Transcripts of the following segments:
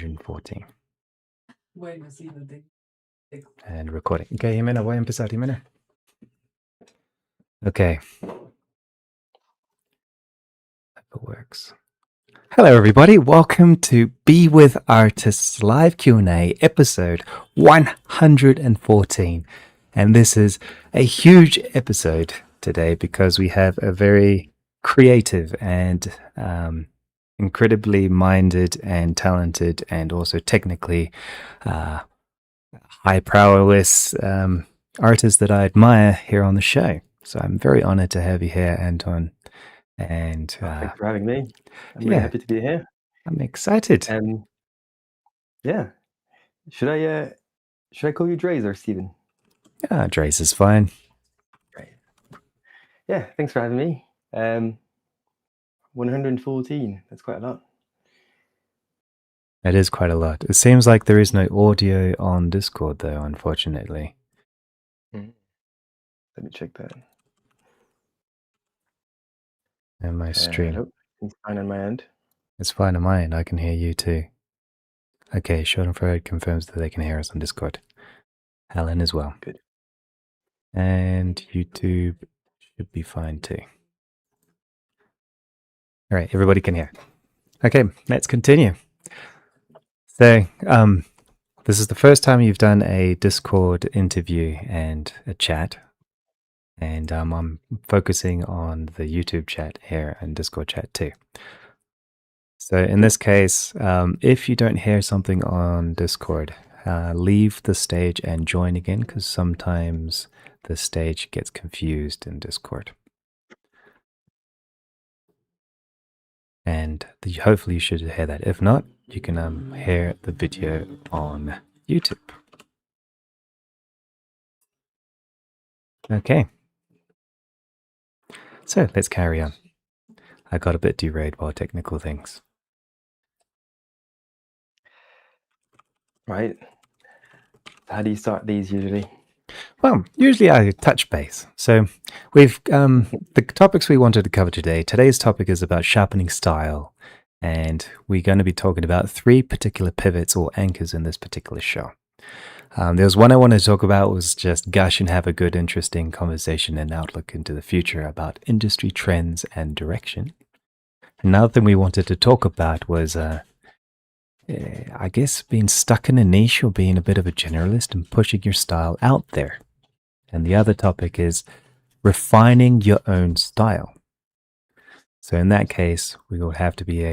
114. And recording. Okay, Jimena, voy a empezar, Jimena. Okay. That works. Hello, everybody. Welcome to Be With Artists Live Q&A episode 114. And this is a huge episode today because we have a very creative and incredibly minded and talented and also technically high prowess artist that I admire here on the show. So I'm very honored to have you here, Antoine. And thanks for having me. I'm really happy to be here. I'm excited. Yeah. Should I call you Dre's or Stephen? Yeah, Dre's is fine. Great. Yeah, thanks for having me. 114. That's quite a lot. It is quite a lot. It seems like there is no audio on Discord, though, unfortunately. Let me check that. And my stream. Nope, it's fine on my end. It's fine on my end. I can hear you too. Okay, Schadenfreude confirms that they can hear us on Discord. Helen as well. Good. And YouTube should be fine too. All right, everybody can hear. Okay, let's continue. So, this is the first time you've done a Discord interview and a chat. And I'm focusing on the YouTube chat here and Discord chat too. So in this case, if you don't hear something on Discord, leave the stage and join again, because sometimes the stage gets confused in Discord. And hopefully you should hear that. If not, you can hear the video on YouTube. Okay. So let's carry on. I got a bit derailed by technical things. Right. How do you start these usually? Well, usually I touch base. So we've the topics we wanted to cover today. Today's topic is about sharpening style, and we're going to be talking about 3 particular pivots or anchors in this particular show. There was one I wanted to talk about was just gush and have a good, interesting conversation and outlook into the future about industry trends and direction. Another thing we wanted to talk about was, I guess, being stuck in a niche or being a bit of a generalist and pushing your style out there. And the other topic is refining your own style. So in that case, we will have to be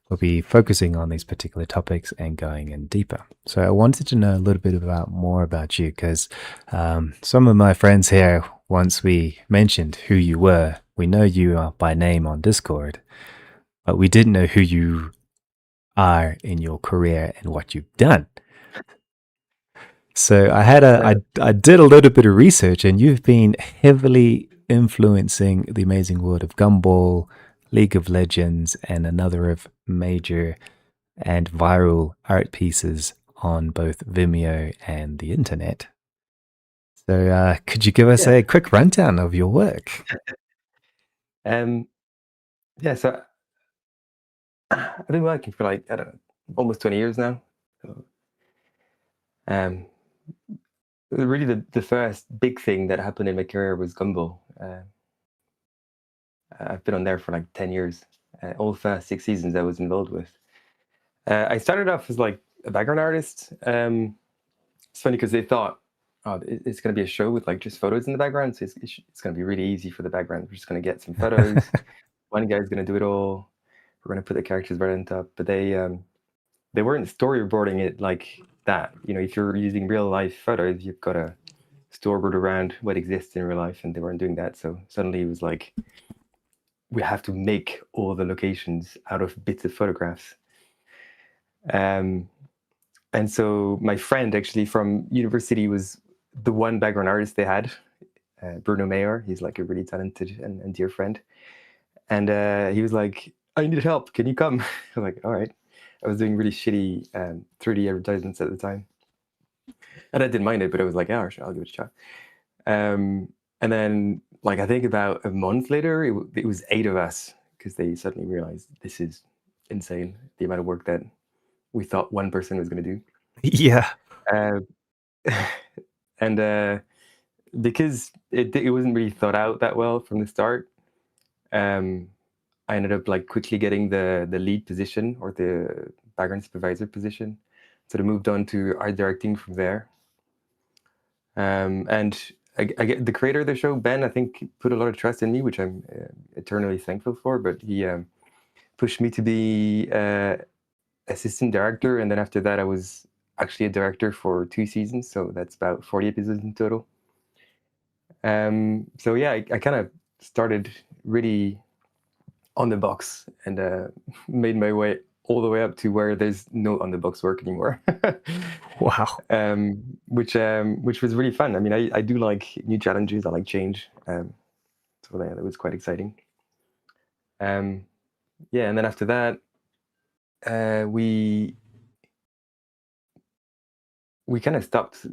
we'll be focusing on these particular topics and going in deeper. So I wanted to know a little bit more about you, because some of my friends here, once we mentioned who you were, we know you are by name on Discord, but we didn't know who you are in your career and what you've done. So I did a little bit of research, and you've been heavily influencing the Amazing World of Gumball, League of Legends, and another of major and viral art pieces on both Vimeo and the internet. So could you give us a quick rundown of your work? Yeah, so I've been working for like, I don't know, almost 20 years now. Really the first big thing that happened in my career was Gumball. I've been on there for like 10 years. All first 6 seasons I was involved with. I started off as like a background artist. It's funny because they thought, oh, it's going to be a show with like just photos in the background. So it's going to be really easy for the background. We're just going to get some photos. One guy's going to do it all. We're going to put the characters right on top. But they weren't storyboarding it like that. You know, if you're using real life photos, you've got to storyboard around what exists in real life, and they weren't doing that. So suddenly it was like, we have to make all the locations out of bits of photographs. And so my friend actually from university was the one background artist they had, Bruno Mayer. He's like a really talented and dear friend. And he was like, I need help. Can you come? I was like, all right. I was doing really shitty 3D advertisements at the time. And I didn't mind it, but I was like, yeah, sure, I'll give it a shot. And then, like, I think about a month later, it was 8 of us, because they suddenly realized this is insane, the amount of work that we thought one person was going to do. Yeah. Uh, and because it wasn't really thought out that well from the start, um, I ended up like quickly getting the lead position or the background supervisor position. So I moved on to art directing from there. And I get the creator of the show, Ben, I think put a lot of trust in me, which I'm eternally thankful for. But he pushed me to be assistant director, and then after that, I was actually a director for 2 seasons. So that's about 40 episodes in total. So yeah, I kind of started really on the box and made my way all the way up to where there's no on the box work anymore. Wow. Which was really fun. I mean, I do like new challenges. I like change. So that was quite exciting. Yeah, and then after that, we kind of stopped.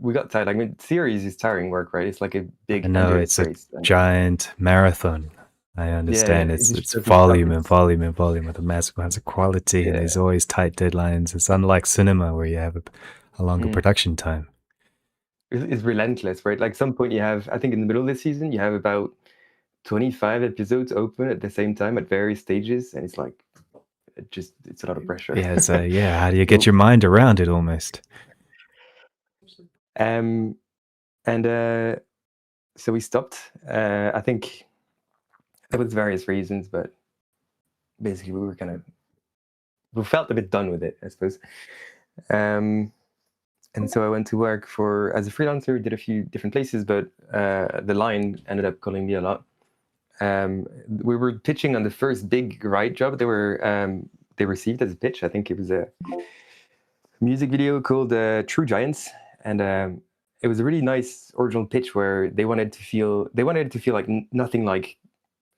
We got tired. I mean, series is tiring work, right? It's like a I big know endurance it's a race. giant marathon. I Yeah, understand it just it's doesn't stop. volume and volume and volume with a massive amounts of quality, and Yeah. there's always tight deadlines. It's unlike cinema where you have a longer Mm. production time. It's relentless, right? Like some point you have, I think in the middle of the season, you have about 25 episodes open at the same time at various stages, and it's like it's a lot of pressure. Yeah, so yeah, how do you get So, your mind around it almost? um, and so we stopped. I think there was various reasons, but basically we felt a bit done with it, I suppose. And so I went to work as a freelancer, did a few different places, but the line ended up calling me a lot. We were pitching on the first big ride job they received as a pitch. I think it was a music video called True Giants, and it was a really nice original pitch where they wanted it to feel like nothing like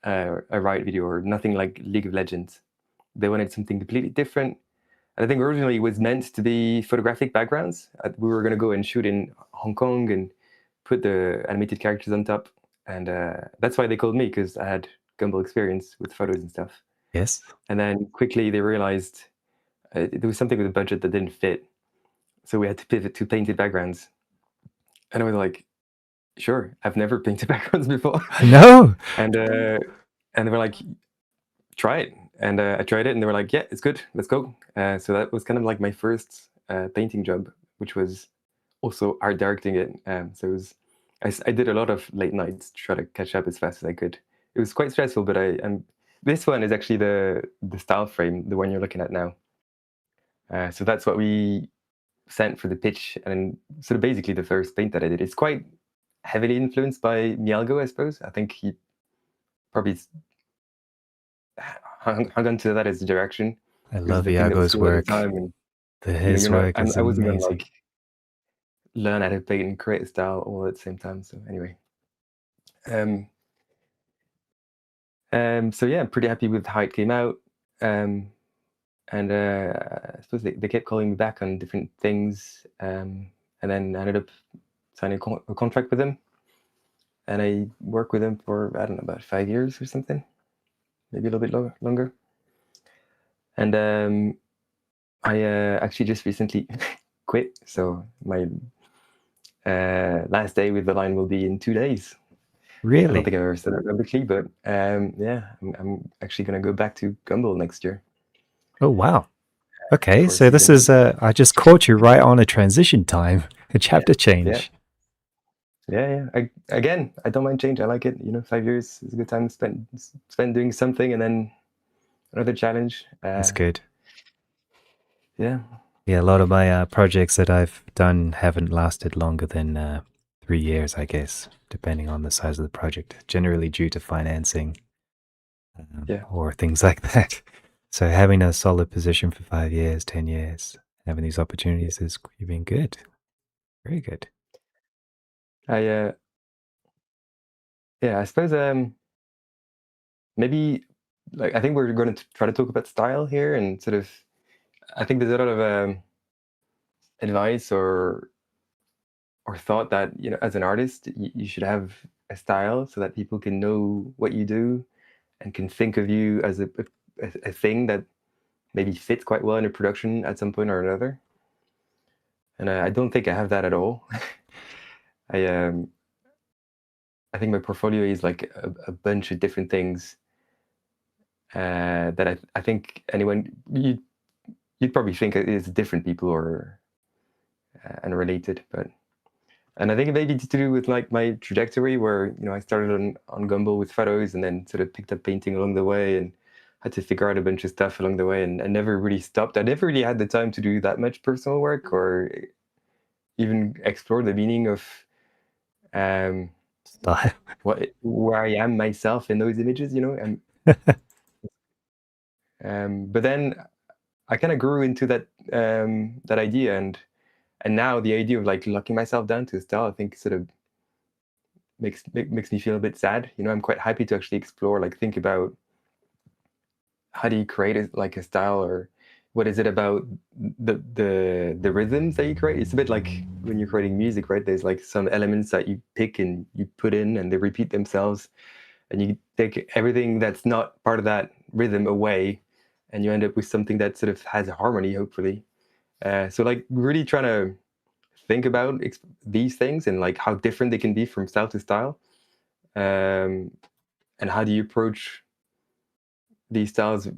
a riot video or nothing like League of Legends. They wanted something completely different. And I think originally it was meant to be photographic backgrounds. We were going to go and shoot in Hong Kong and put the animated characters on top. And that's why they called me, because I had Gumball experience with photos and stuff. Yes. And then quickly they realized there was something with the budget that didn't fit. So we had to pivot to painted backgrounds. And I was like, sure, I've never painted backgrounds before. No. And they were like, try it. And I tried it, and they were like, yeah, it's good, let's go. So that was kind of like my first painting job, which was also art directing it. So it was, I did a lot of late nights to try to catch up as fast as I could. It was quite stressful, but this one is actually the style frame, the one you're looking at now. So that's what we sent for the pitch, and sort of basically the first paint that I did. It's quite heavily influenced by Mialgo, I suppose. I think he probably hung on to that as the direction. I It was love the thing that was Iago's cool at the work. time, and His you're not. work is I wasn't gonna amazing. like learn how to paint and create a style all at the same time. So anyway, um, so yeah, I'm pretty happy with how it came out. And I suppose they kept calling me back on different things, and then I ended up signing a contract with them, and I worked with them for, I don't know, about 5 years or something, maybe a little bit longer. And I actually just recently quit, so my last day with the line will be in 2 days. I don't Really? think I've ever said that publicly, but yeah, I'm actually going to go back to Gumball next year Oh wow. Okay, for a so this season. is I just caught you right on a transition time, a chapter Yeah, change. yeah. Again, I don't mind change. I like it. 5 years is a good time to spend doing something, and then another challenge. That's good. Yeah, Yeah, a lot of my projects that I've done haven't lasted longer than 3 years, I guess, depending on the size of the project, generally due to financing yeah. or things like that. So having a solid position for 5 years, 10 years, having these opportunities has been good. Very good. I yeah. I suppose maybe like I think we're going to try to talk about style here, and sort of I think there's a lot of advice or thought that as an artist you should have a style so that people can know what you do and can think of you as a thing that maybe fit quite well in a production at some point or another. And I don't think I have that at all. I I think my portfolio is like a bunch of different things that I think anyone you'd probably think is different people or unrelated, but and I think maybe it's to do with like my trajectory where I started on Gumball with photos and then sort of picked up painting along the way and had to figure out a bunch of stuff along the way and never really stopped. I never really had the time to do that much personal work or even explore the meaning of Style. where I am myself in those images, but then I kind of grew into that idea and now the idea of like locking myself down to a style, I think sort of makes me feel a bit sad. I'm quite happy to actually explore, like think about how do you create like a style, or what is it about the rhythms that you create. It's a bit like when you're creating music, right? There's like some elements that you pick and you put in and they repeat themselves, and you take everything that's not part of that rhythm away and you end up with something that sort of has harmony, hopefully. So like really trying to think about these things and like how different they can be from style to style, and how do you approach these styles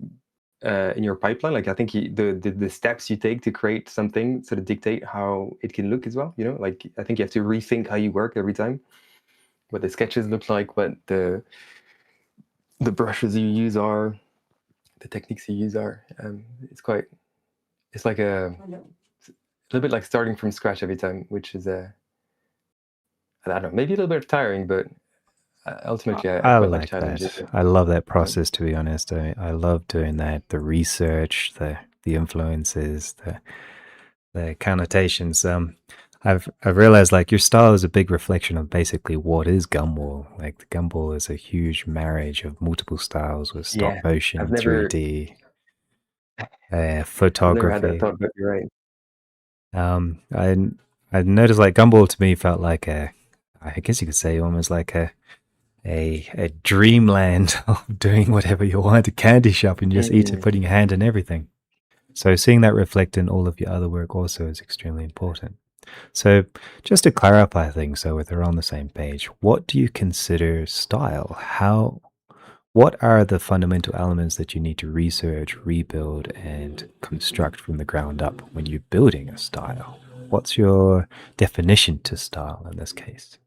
in your pipeline. Like I think the steps you take to create something sort of dictate how it can look as well. Like I think you have to rethink how you work every time, what the sketches look like, what the brushes you use are, the techniques you use are. It's like a little bit like starting from scratch every time, which is I don't know, maybe a little bit tiring, but ultimately I I quite like like challenges. that. I love that process, to be honest. I love doing that, the research, the influences, the connotations. I've realized like your style is a big reflection of basically what is Gumball. Like the Gumball is a huge marriage of multiple styles with stop Yeah, I've motion, never 3D, I've never had that photography. thought, but you're right. Um, I I noticed like Gumball to me felt like I guess you could say almost like a dreamland of doing whatever you want, a candy shop, and just eat it, Mm. putting your hand in everything. So seeing that reflect in all of your other work also is extremely important. So just to clarify things, so we're on the same page, what do you consider style? What are the fundamental elements that you need to research, rebuild, and construct from the ground up when you're building a style? What's your definition to style in this case?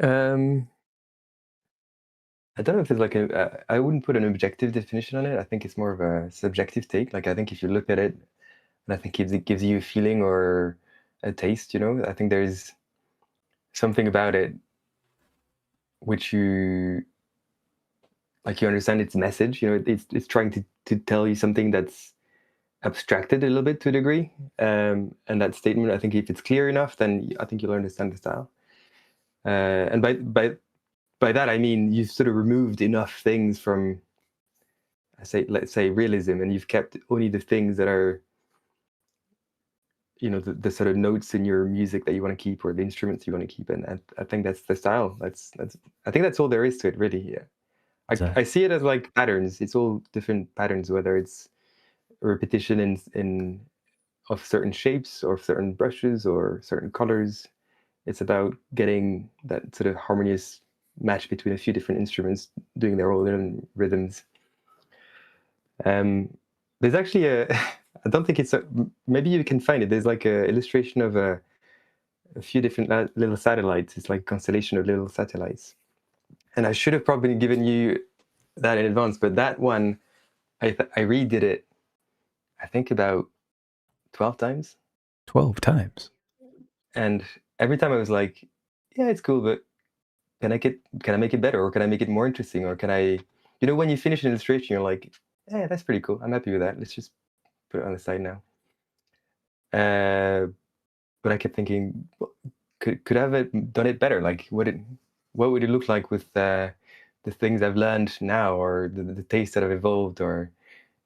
Um, I don't know if there's like I wouldn't put an objective definition on it. I think it's more of a subjective take. Like I think if you look at it, and I think it gives you a feeling or a taste, I think there's something about it which you like. You understand its message. It's trying to tell you something that's abstracted a little bit to a degree. And that statement, I think, if it's clear enough, then I think you'll understand the style. And by that I mean you've sort of removed enough things from, let's say realism, and you've kept only the things that are the sort of notes in your music that you want to keep, or the instruments you want to keep. And I think that's the style. That's I think that's all there is to it, really. Yeah. So, I see it as like patterns. It's all different patterns, whether it's a repetition in of certain shapes or certain brushes or certain colors. It's about getting that sort of harmonious match between a few different instruments doing their own rhythms. There's actually a I don't think it's maybe you can find it. There's like a illustration of a few different little satellites. It's like a constellation of little satellites. And I should have probably given you that in advance, but that one, I redid it, I think about 12 times. 12 times. And every time I was like, yeah, it's cool, but can I make it better, or can I make it more interesting, or can I, when you finish an illustration, you're like, yeah, that's pretty cool. I'm happy with that. Let's just put it on the side now. But I kept thinking, could I have done it better? Like, what would it look like with the things I've learned now, or the taste that I've evolved, or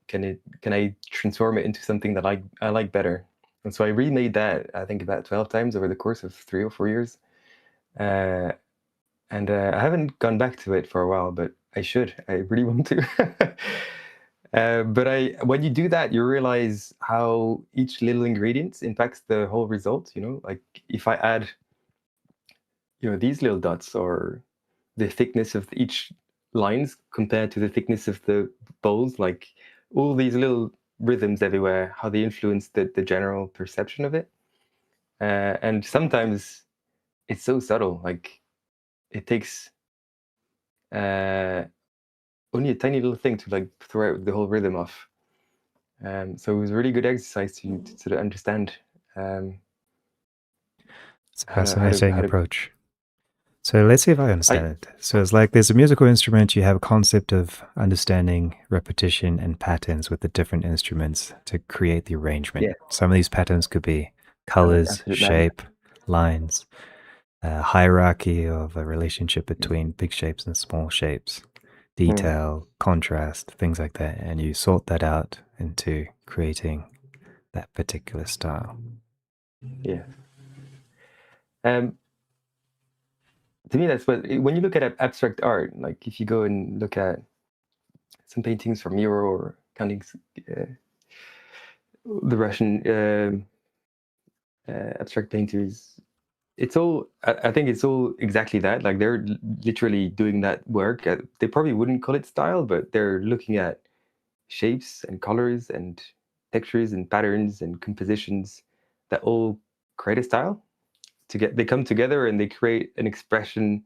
can I transform it into something that I like better? And so I remade that, I think, about 12 times over the course of 3 or 4 years. Uh, and I haven't gone back to it for a while, but I should. I really want to. But when you do that, you realize how each little ingredient impacts the whole result. Like if I add, these little dots, or the thickness of each lines compared to the thickness of the bowls, like all these little rhythms everywhere, how they influence the general perception of it. And sometimes it's so subtle, like it takes uh, only a tiny little thing to like throw out the whole rhythm off. So it was a really good exercise to sort of understand um, It's a how fascinating to. approach. So let's see if I I understand it. So it's like there's a musical instrument, you have a concept of understanding repetition and patterns with the different instruments to create the arrangement. Yeah, Some of these patterns could be like colors, absolute magic. shape, lines, hierarchy of a relationship between big shapes and small shapes, Mm, detail, contrast, things like that. And you sort that out into creating that particular style. yeah. Um, to me, that's what when you look at abstract art, like if you go and look at some paintings from Miro or paintings, the Russian abstract painters, it's all. I think it's all exactly that. Like they're literally doing that work. They probably wouldn't call it style, but they're looking at shapes and colors and textures and patterns and compositions that all create a style. They come together and they create an expression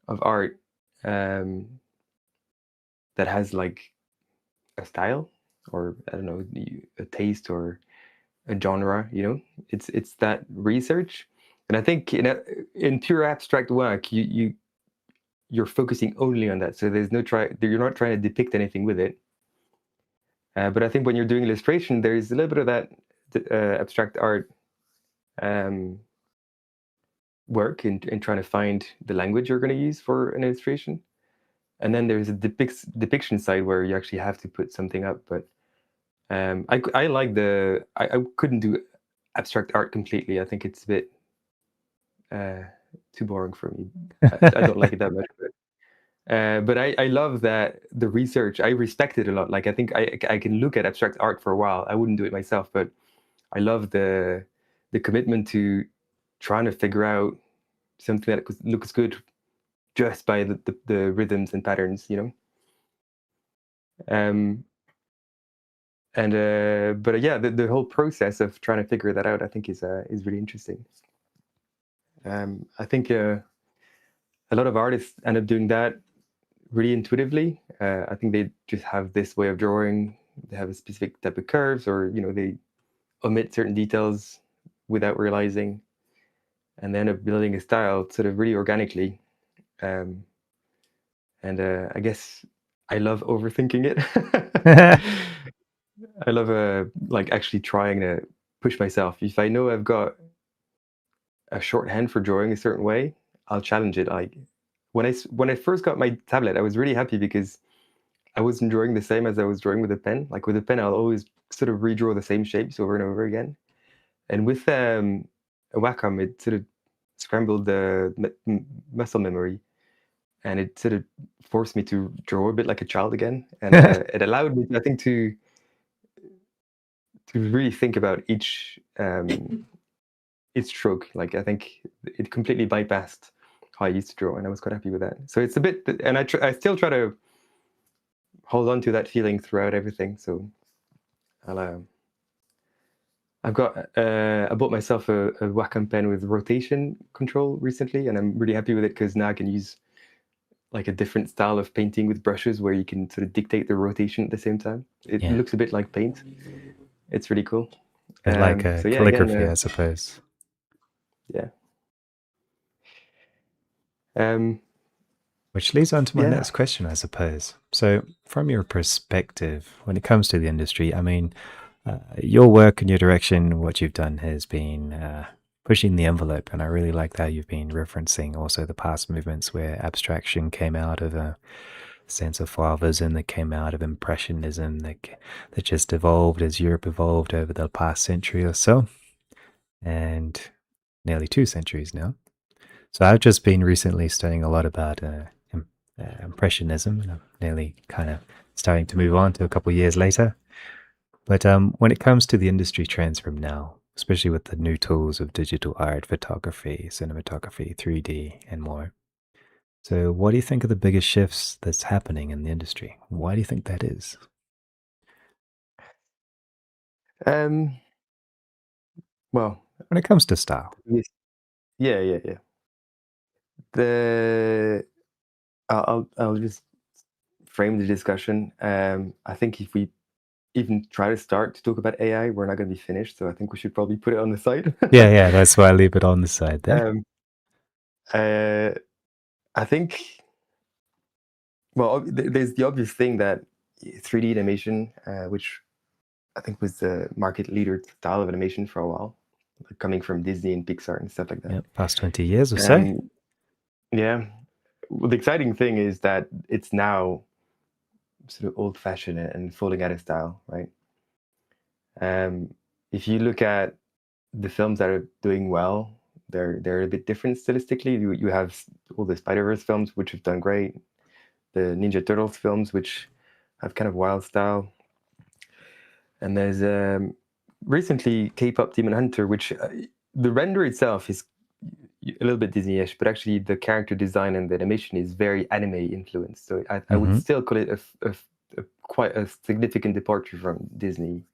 of art um, that has like a style, or I don't know, a taste or a genre. It's that research. And I think in pure abstract work, you're focusing only on that. So there's no try. You're not trying to depict anything with it. But I think when you're doing illustration, there is a little bit of that abstract art um, work in trying to find the language you're going to use for an illustration. And then there's a depiction side where you actually have to put something up. But I like I couldn't do abstract art completely. I think it's a bit uh, too boring for me. I don't like it that much. But I love that the research. I respect it a lot. Like I think I can look at abstract art for a while. I wouldn't do it myself, but I love the commitment to trying to figure out something that looks good just by the rhythms and patterns. Um, and but yeah, the whole process of trying to figure that out, I think, is really interesting. I think a lot of artists end up doing that really intuitively. I think they just have this way of drawing. They have a specific type of curves, or they omit certain details without realizing, and they end up building a style sort of really organically. Um, and I guess I love overthinking it. I love like actually trying to push myself. If I know I've got a shorthand for drawing a certain way, I'll challenge it. Like when I first got my tablet, I was really happy because I wasn't drawing the same as I was drawing with a pen. Like with a pen, I'll always sort of redraw the same shapes over and over again. And with a Wacom, it sort of scrambled the muscle memory, and it sort of forced me to draw a bit like a child again. And it allowed me, I think, to really think about each stroke. Like I think it completely bypassed how I used to draw, and I was quite happy with that. So it's a bit, and I still try to hold on to that feeling throughout everything. So I'll I bought myself a Wacom pen with rotation control recently, and I'm really happy with it because now I can use like a different style of painting with brushes where you can sort of dictate the rotation at the same time. It Yeah. looks a bit like paint. It's really cool. It's like So yeah, again, calligraphy, I suppose. yeah, um, Which leads on to my yeah, next question, I suppose. So, from your perspective, when it comes to the industry, I mean, your work and your direction, what you've done has been pushing the envelope. And I really like that you've been referencing also the past movements where abstraction came out of a sense of Fauvism, that came out of Impressionism, that just evolved as Europe evolved over the past century or so, and nearly 2 centuries now. So I've just been recently studying a lot about Impressionism, and I've nearly kind of starting to move on to a couple of years later. But when it comes to the industry trends from now, especially with the new tools of digital art, photography, cinematography, 3D, and more. So, what do you think are the biggest shifts that's happening in the industry? Why do you think that is? Um, well, When it comes to style. yes, yeah, yeah, yeah. The I'll just frame the discussion. I think if we even try to start to talk about AI, we're not going to be finished. So I think we should probably put it on the side. Yeah, yeah, that's why I leave it on the side there. um, uh, I think, well, there's the obvious thing that 3D animation, which I think was the market leader style of animation for a while, like coming from Disney and Pixar and stuff like that. Yep, past 20 years or so. Um, yeah. Well, the exciting thing is that it's now sort of old-fashioned and falling out of style, right? If you look at the films that are doing well, they're a bit different stylistically. You have all the Spider-Verse films, which have done great. The Ninja Turtles films, which have kind of wild style. And there's recently K-pop Demon Hunter, which the render itself is a little bit Disney-ish, but actually the character design and the animation is very anime influenced. So I would Hmm. still call it a quite a significant departure from Disney.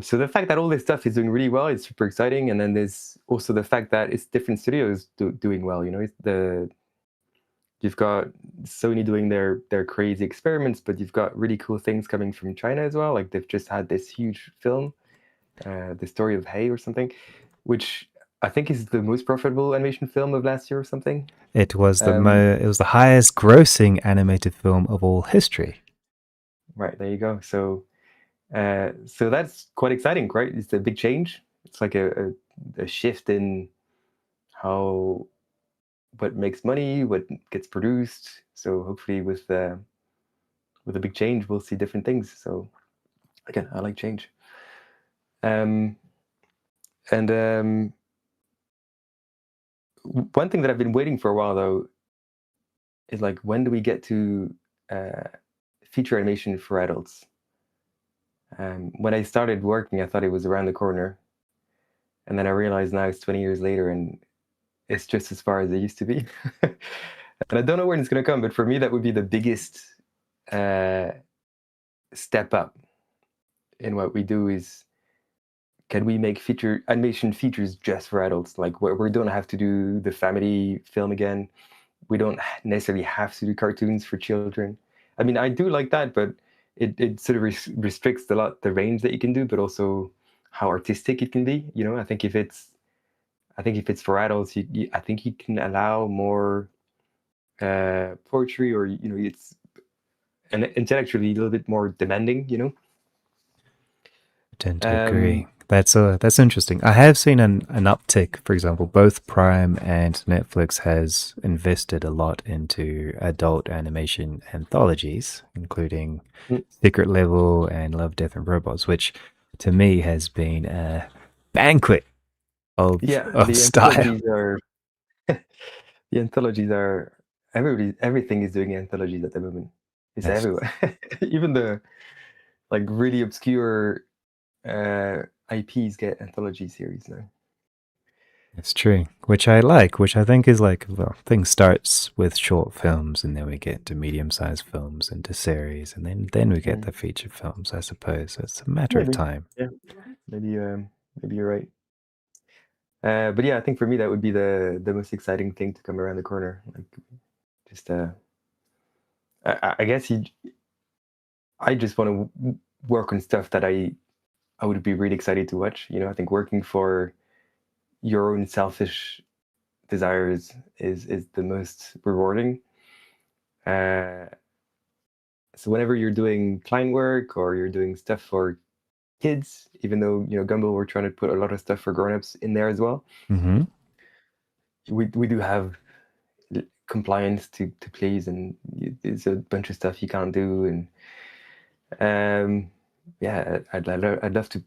So the fact that all this stuff is doing really well is super exciting, and then there's also the fact that it's different studios doing well. You know, you've got Sony doing their crazy experiments, but you've got really cool things coming from China as well. Like they've just had this huge film, The Story of Hay or something, which I think is the most profitable animation film of last year or something. It was Um, it was the highest grossing animated film of all history. right, there you go. So that's quite exciting, right? It's a big change. It's like a shift in how what makes money, what gets produced. So hopefully with a big change, we'll see different things. So again, I like change. Um, and one thing that I've been waiting for a while though is like, when do we get to uh, feature animation for adults? When I started working, I thought it was around the corner, and then I realized now it's 20 years later, and it's just as far as it used to be. And I don't know when it's going to come, but for me, that would be the biggest uh, step up in what we do. Is can we make feature animation features just for adults? Like where we don't have to do the family film again. We don't necessarily have to do cartoons for children. I mean, I do like that, but it sort of restricts a lot the range that you can do, but also how artistic it can be. You know, I think if it's for adults, I think you can allow more poetry, or you know, it's and intellectually a little bit more demanding. You know. I tend to agree. Um, That's interesting. I have seen an uptick, for example, both Prime and Netflix has invested a lot into adult animation anthologies, including mm, Secret Level and Love, Death and Robots, which to me has been a banquet yeah, of style. the anthologies are everything is doing anthologies at the moment. It's That's everywhere. Even the like really obscure IPs get anthology series now. It's true, which I like, which I think is like, well, thing starts with short films and then we get to medium-sized films into series and then we get Mm, the feature films, I suppose. It's a matter of maybe, time. yeah, maybe maybe you're right. But yeah, I think for me that would be the most exciting thing to come around the corner. Like just I guess I just want to work on stuff that I would be really excited to watch. You know, I think working for your own selfish desires is the most rewarding. Uh, so whenever you're doing client work or you're doing stuff for kids, even though you know Gumball, we're trying to put a lot of stuff for grown-ups in there as well. Hmm. We do have compliance to please, and there's a bunch of stuff you can't do, and yeah, I'd love to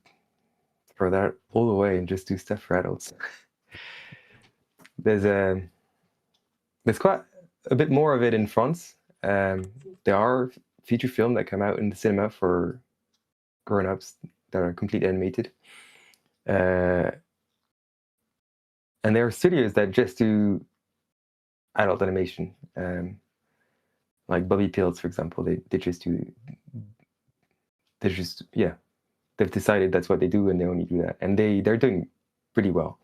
throw that all away and just do stuff for adults. There's there's quite a bit more of it in France. There are feature film that come out in the cinema for grown-ups that are completely animated. And there are studios that just do adult animation, like Bobby Pills, for example. They just do, yeah, they've decided that's what they do, and they only do that, and they're doing pretty well.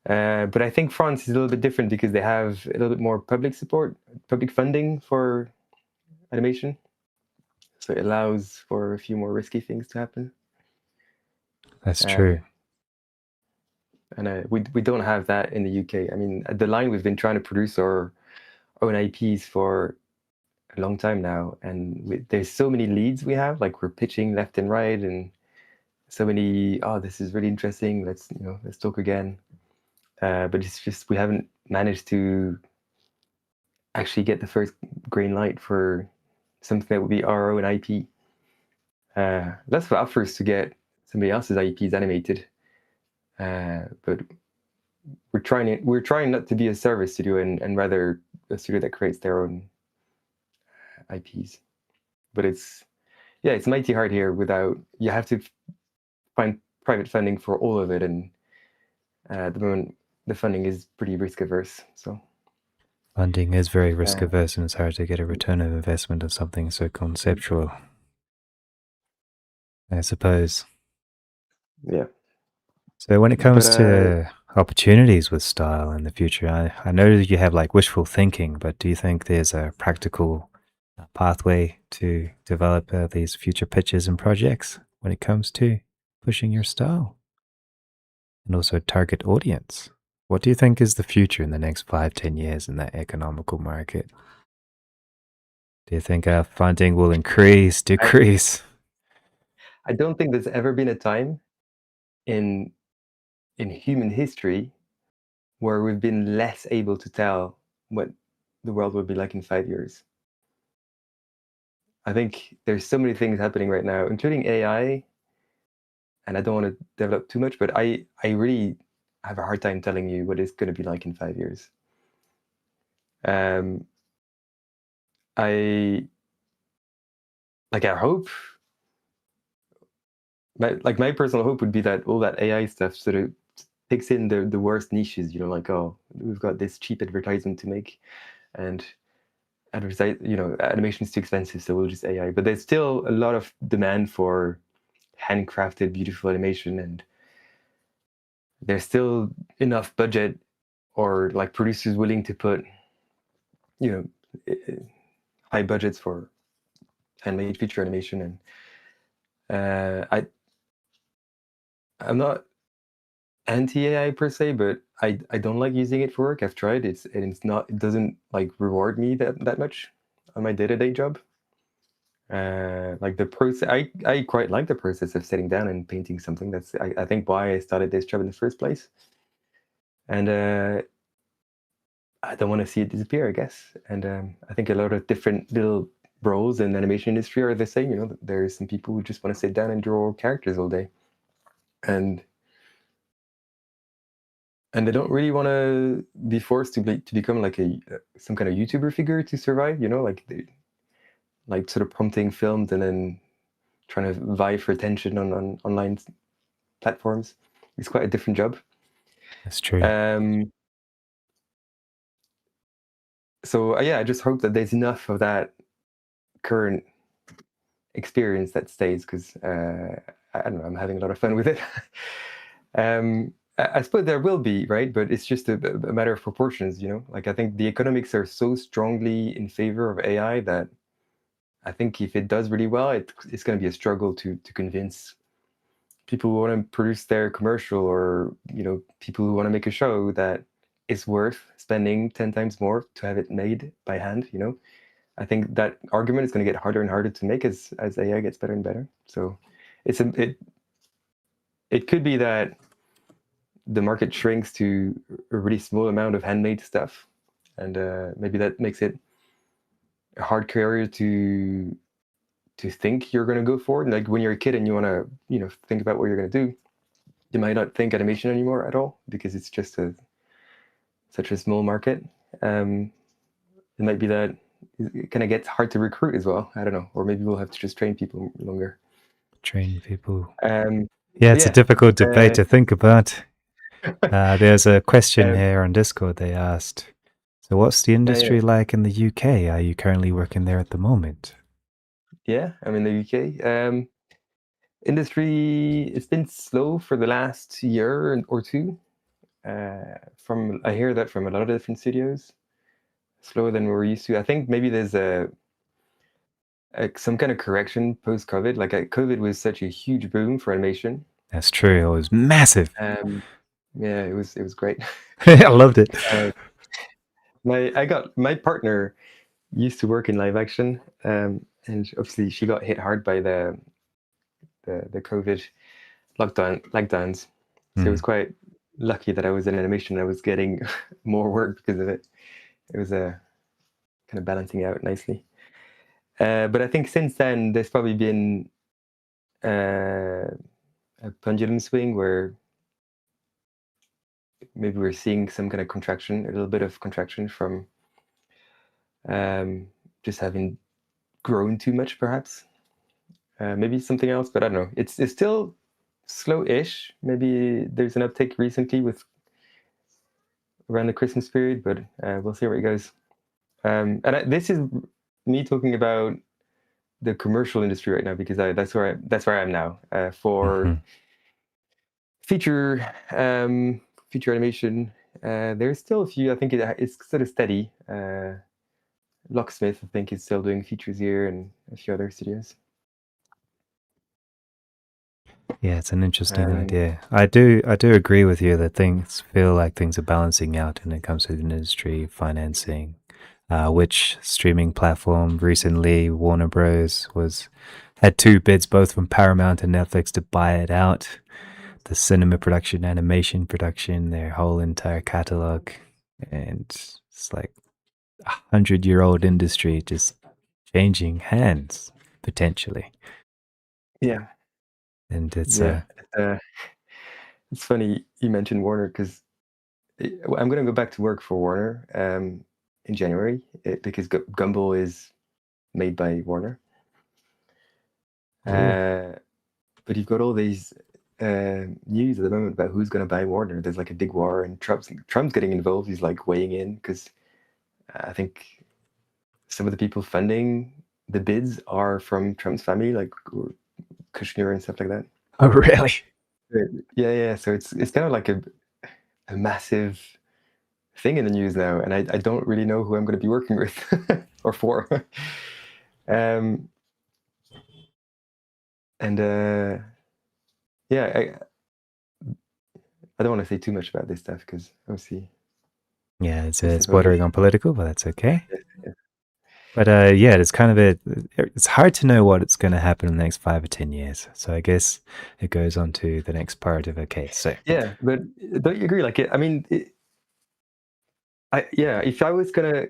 But I think France is a little bit different because they have a little bit more public support, public funding for animation, so it allows for a few more risky things to happen. That's true. And we don't have that in the UK. I mean, at the line, we've been trying to produce our own IPs for a long time now, and there's so many leads we have. Like, we're pitching left and right, and so many. Oh, this is really interesting. Let's talk again. But it's just we haven't managed to actually get the first green light for something that would be our own IP. That's what offers to get somebody else's IPs animated. But we're trying not to be a service studio and rather a studio that creates their own IPs. But it's mighty hard here you have to find private funding for all of it, and at the moment the funding is pretty risk averse. So Funding is very risk averse, and it's hard to get a return of investment of something so conceptual, I suppose. Yeah. So when it comes to opportunities with style in the future, I know that you have like wishful thinking, but do you think there's a practical pathway to develop these future pitches and projects when it comes to pushing your style? And also target audience. What do you think is the future in the next 5-10 years in that economical market? Do you think funding will increase, decrease? I don't think there's ever been a time in human history where we've been less able to tell what the world will be like in 5 years. I think there's so many things happening right now, including AI, and I don't want to develop too much, but I really have a hard time telling you what it's going to be like in 5 years. I hope, my personal hope would be that all that AI stuff sort of takes in the worst niches, like, oh, we've got this cheap advertisement to make, and animation is too expensive, so we'll just AI. But there's still a lot of demand for handcrafted, beautiful animation, and there's still enough budget or like producers willing to put, high budgets for handmade feature animation. And I'm not anti-AI per se, but I don't like using it for work. I've tried it, and it doesn't like reward me that much on my day-to-day job. Like the process, I quite like the process of sitting down and painting something. That's I think why I started this job in the first place. And I don't want to see it disappear, I guess. And I think a lot of different little roles in the animation industry are the same. There's some people who just want to sit down and draw characters all day, and they don't really want to be forced to become like some kind of YouTuber figure to survive. Like sort of prompting films and then trying to vie for attention on online platforms. It's quite a different job. That's true. So I just hope that there's enough of that current experience that stays, because I don't know, I'm having a lot of fun with it. I suppose there will be, right? But it's just a matter of proportions, Like, I think the economics are so strongly in favor of AI that I think if it does really well, it's going to be a struggle to convince people who want to produce their commercial, or people who want to make a show, that it's worth spending 10 times more to have it made by hand. I think that argument is going to get harder and harder to make as AI gets better and better. So it could be that the market shrinks to a really small amount of handmade stuff, and maybe that makes it a hard career to think you're going to go for. Like, when you're a kid and you want to think about what you're going to do, you might not think animation anymore at all, because it's just such a small market. It might be that it kind of gets hard to recruit as well. I don't know, or maybe we'll have to just train people longer. Train people. Um, Yeah, but it's a yeah, difficult debate to think about. There's a question um, here on Discord. They asked, so what's the yeah, industry like in the UK? Are you currently working there at the moment? yeah. I'm in the UK. Industry, it's been slow for the last year or two. From I hear that from a lot of different studios, slower than we're used to. I think maybe there's some kind of correction post COVID. Like COVID was such a huge boom for animation. That's true. It was massive. Um, yeah, it was great. I loved it. uh, my partner used to work in live action, and obviously she got hit hard by the COVID lockdowns. So it was Mm. quite lucky that I was in animation. I was getting more work because of it. It was kind of balancing out nicely. But I think since then there's probably been uh, a pendulum swing where maybe we're seeing some kind of contraction, a little bit of contraction from just having grown too much, perhaps. Maybe something else, but I don't know. It's still slow-ish. Maybe there's an uptick recently with around the Christmas period, but we'll see where it goes. This is me talking about the commercial industry right now because that's where I am now. For Hmm. feature feature animation, there's still a few. I think it's sort of steady. Locksmith, I think, is still doing features here, and a few other studios. Yeah, it's an interesting Um, idea. I do agree with you that things feel like things are balancing out when it comes to the industry, financing. Which streaming platform recently Warner Bros. Was had two bids both from Paramount and Netflix to buy it out. The cinema production, animation production, their whole entire catalog, and it's like 100-year-old industry just changing hands potentially. yeah, And it's yeah. Uh, it's funny you mentioned Warner because I'm going to go back to work for Warner in January because Gumball is made by Warner. oh, But you've got all these news at the moment about who's going to buy Warner. There's like a big war, and Trump's getting involved. He's like weighing in because I think some of the people funding the bids are from Trump's family, like Kushner and stuff like that. oh really? Yeah, yeah. So it's kind of like a massive thing in the news now, and I don't really know who I'm going to be working with or for. um, and yeah, I don't want to say too much about this stuff because obviously Yeah, it's this it's is only bordering on political, but that's okay. yeah, But yeah, it's kind of it's hard to know what it's going to happen in the next 5 or 10 years. So I guess it goes on to the next part of okay. So yeah. But don't you agree? Like, I mean, yeah. If I was gonna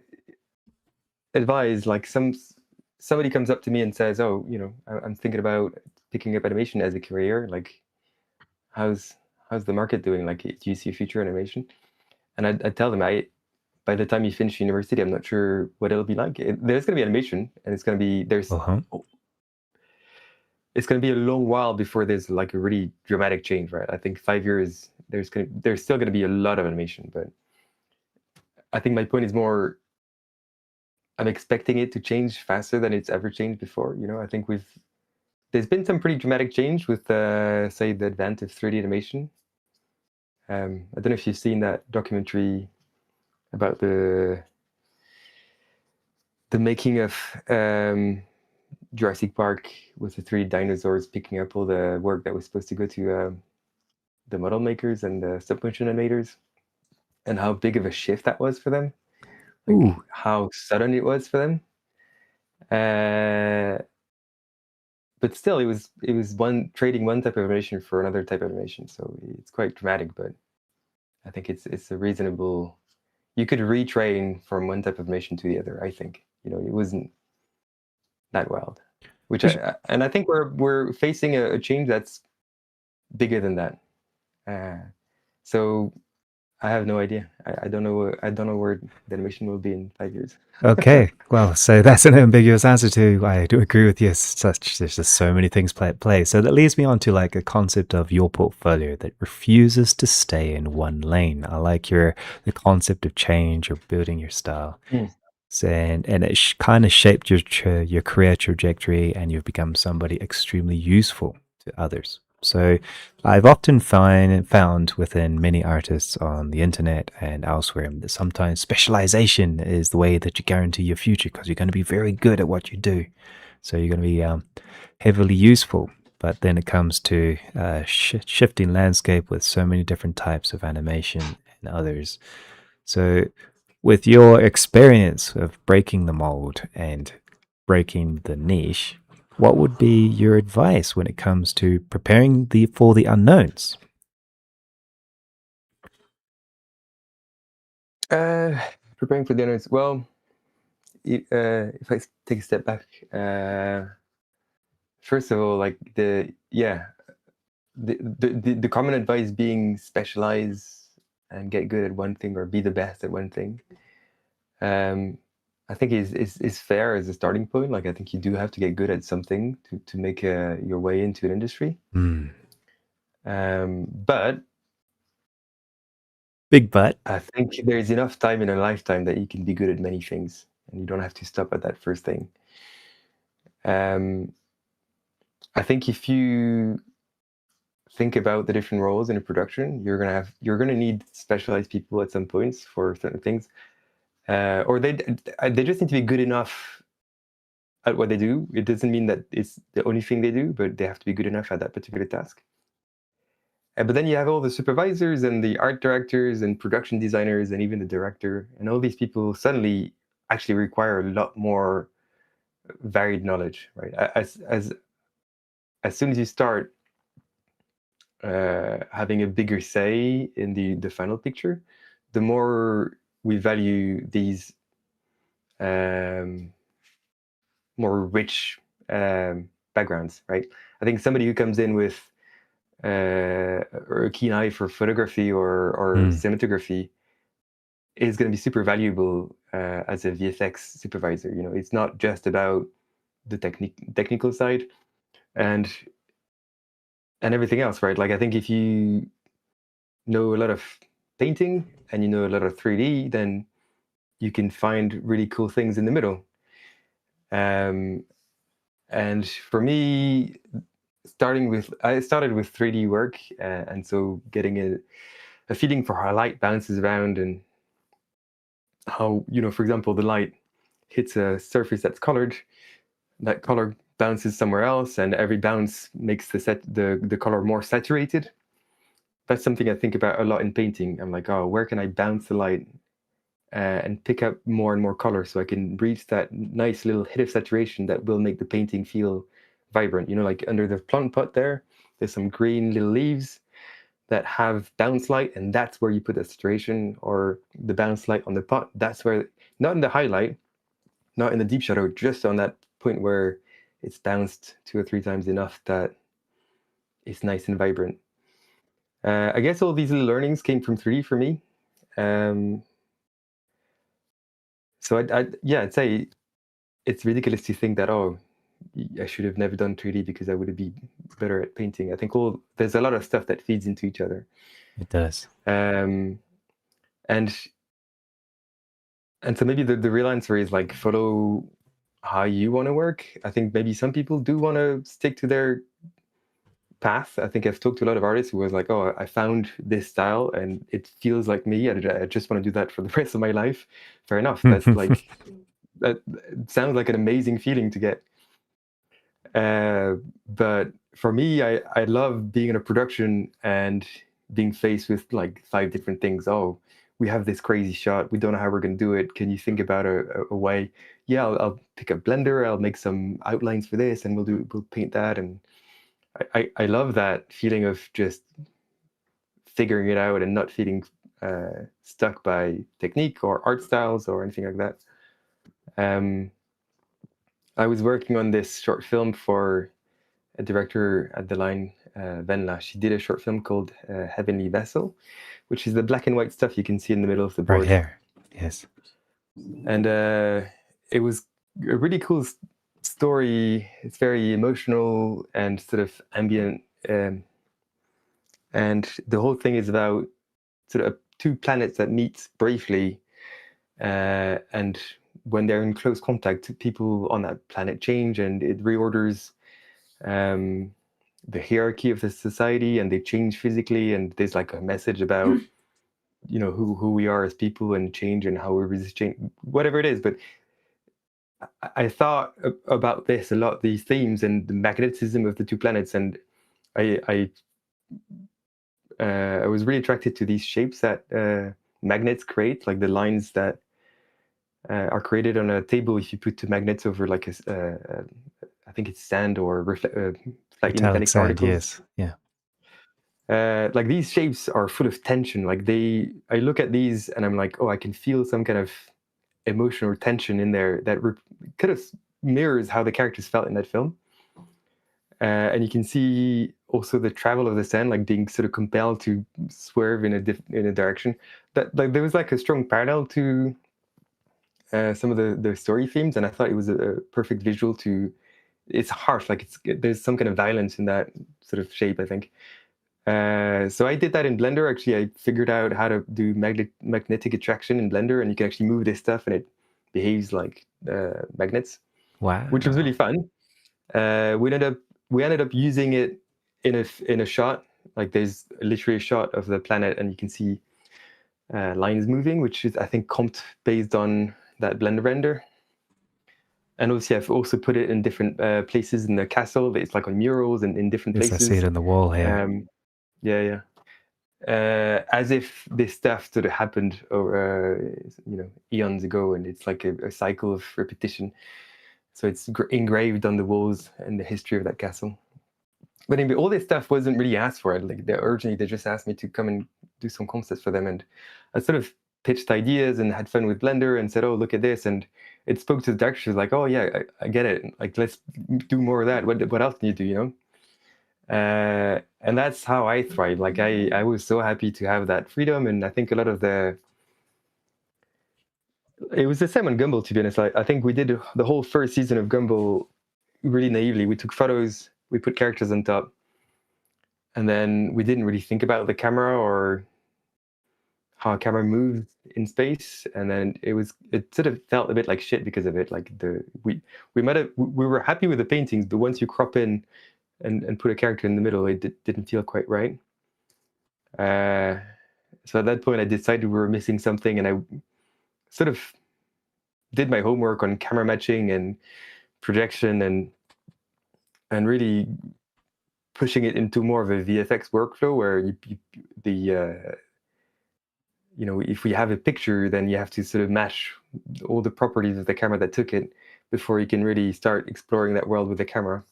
advise, like, somebody comes up to me and says, "Oh, I'm thinking about picking up animation as a career. Like, how's how's the market doing? Like, do you see a future in animation?" And I'd tell them, by the time you finish university, I'm not sure what it'll be like. There's going to be animation, and uh-huh. it's going to be a long while before there's like a really dramatic change, right? I think 5 years there's still going to be a lot of animation, but I think my point is more I'm expecting it to change faster than it's ever changed before. I think there's been some pretty dramatic change with say the advent of 3D animation. I don't know if you've seen that documentary about the making of Jurassic Park with the three dinosaurs picking up all the work that was supposed to go to the model makers and the stop motion animators, and how big of a shift that was for them, like Ooh, how sudden it was for them. Uh, but still, it was one trading one type of animation for another type of animation, so it's quite dramatic. But I think it's a reasonable. You could retrain from one type of animation to the other. I think it wasn't that wild. And I think we're facing a change that's bigger than that. Uh, so I have no idea. I don't know. I don't know where the animation will be in 5 years. Okay, well, so that's an ambiguous answer to. I do agree with you. There's just so many things at play. So that leads me on to like a concept of your portfolio that refuses to stay in one lane. I like the concept of change or building your style. Mm. So, and it kind of shaped your career trajectory, and you've become somebody extremely useful to others. So, I've often found within many artists on the internet and elsewhere that sometimes specialization is the way that you guarantee your future because you're going to be very good at what you do. So you're going to be heavily useful. But then it comes to shifting landscape with so many different types of animation and others. So with your experience of breaking the mold and breaking the niche, what would be your advice when it comes to preparing for the unknowns? Uh, Preparing for dinners. Well, if I take a step back, first of all, like the common advice being specialize and get good at one thing or be the best at one thing. Um, I think is fair as a starting point. Like I think you do have to get good at something to make your way into an industry. Mm. But Big butt. I think there's enough time in a lifetime that you can be good at many things, and you don't have to stop at that first thing. Um, I think if you think about the different roles in a production, you're gonna need specialized people at some points for certain things, or they just need to be good enough at what they do. It doesn't mean that it's the only thing they do, but they have to be good enough at that particular task. But then you have all the supervisors and the art directors and production designers and even the director, and all these people suddenly actually require a lot more varied knowledge, right? As soon as you start having a bigger say in the final picture, the more we value these um, more rich backgrounds, right? I think somebody who comes in with or a keen eye for photography or Mm. cinematography is going to be super valuable as a VFX supervisor. You know, it's not just about the technical side and everything else, right? Like I think if you know a lot of painting and you know a lot of 3D, then you can find really cool things in the middle. Um, and for me, I started with 3D work, and so getting a feeling for how light bounces around and how, you know, for example, the light hits a surface that's colored, that color bounces somewhere else, and every bounce makes the color more saturated. That's something I think about a lot in painting. I'm like, oh, where can I bounce the light and pick up more and more color so I can reach that nice little hit of saturation that will make the painting feel vibrant. You know, like under the plant pot there's some green little leaves that have bounce light, and that's where you put the saturation, or the bounce light on the pot. That's where, not in the highlight, not in the deep shadow, just on that point where it's bounced 2 or 3 times enough that it's nice and vibrant. I guess all these little learnings came from 3D for me. Um, so I'd say it's ridiculous to think that, oh, I should have never done 3D because I would be better at painting. I think there's a lot of stuff that feeds into each other. It does. Um, and so maybe the real answer is like follow how you want to work. I think maybe some people do want to stick to their path. I think I've talked to a lot of artists who was like, oh, I found this style and it feels like me. I just want to do that for the rest of my life. Fair enough. That's like, that sounds like an amazing feeling to get. But for me, I love being in a production and being faced with like 5 different things. Oh, we have this crazy shot. We don't know how we're going to do it. Can you think about a way? Yeah, I'll pick a blender. I'll make some outlines for this, and we'll paint that. And I love that feeling of just figuring it out and not feeling stuck by technique or art styles or anything like that. Um, I was working on this short film for a director at the line, Venla. She did a short film called Heavenly Vessel, which is the black and white stuff you can see in the middle of the board. Right here. Yes. And it was a really cool story. It's very emotional and sort of ambient. And the whole thing is about sort of two planets that meet briefly. And when they're in close contact, people on that planet change, and it reorders the hierarchy of the society, and they change physically. And there's like a message about who we are as people and change and how we resist change, whatever it is. But I thought about this a lot, these themes and the magnetism of the two planets, and I was really attracted to these shapes that magnets create, like the lines that are created on a table if you put two magnets over like I think it's sand or slightly metallic sand, particles. yes. Yeah. Like these shapes are full of tension. Like I look at these and I'm like, oh, I can feel some kind of emotional tension in there that kind of mirrors how the characters felt in that film. And you can see also the travel of the sand, like being sort of compelled to swerve in a direction. That like there was like a strong parallel to some of the story themes, and I thought it was a perfect visual to. It's harsh, like there's some kind of violence in that sort of shape, I think. So I did that in Blender. Actually, I figured out how to do magnetic attraction in Blender, and you can actually move this stuff, and it behaves like magnets. Wow. Which was really fun. We ended up using it in a shot. Like there's literally a shot of the planet, and you can see lines moving, which is I think comped based on that Blender render. And obviously, I've also put it in different places in the castle. It's like on murals and in different Yes, places. I see it on the wall here. Yeah. As if this stuff sort of happened over eons ago, and it's like a cycle of repetition. So it's engraved on the walls and the history of that castle. But anyway, all this stuff wasn't really asked for. Like originally, they just asked me to come and do some concepts for them, and I sort of pitched ideas and had fun with Blender and said, "Oh, look at this," and it spoke to the director. She was like, "Oh yeah, I get it. Like let's do more of that. What else can you do? You know?" And that's how I thrive. Like I was so happy to have that freedom, and I think a lot of it was the same on Gumball, to be honest. I think we did the whole first season of Gumball really naively. We took photos, we put characters on top, and then we didn't really think about the camera or how a camera moves in space. And then it sort of felt a bit like shit because of it. Like we were happy with the paintings, but once you crop in and put a character in the middle, it didn't feel quite right. So at that point, I decided we were missing something, and I sort of did my homework on camera matching and projection and really pushing it into more of a VFX workflow where if we have a picture, then you have to sort of match all the properties of the camera that took it before you can really start exploring that world with the camera.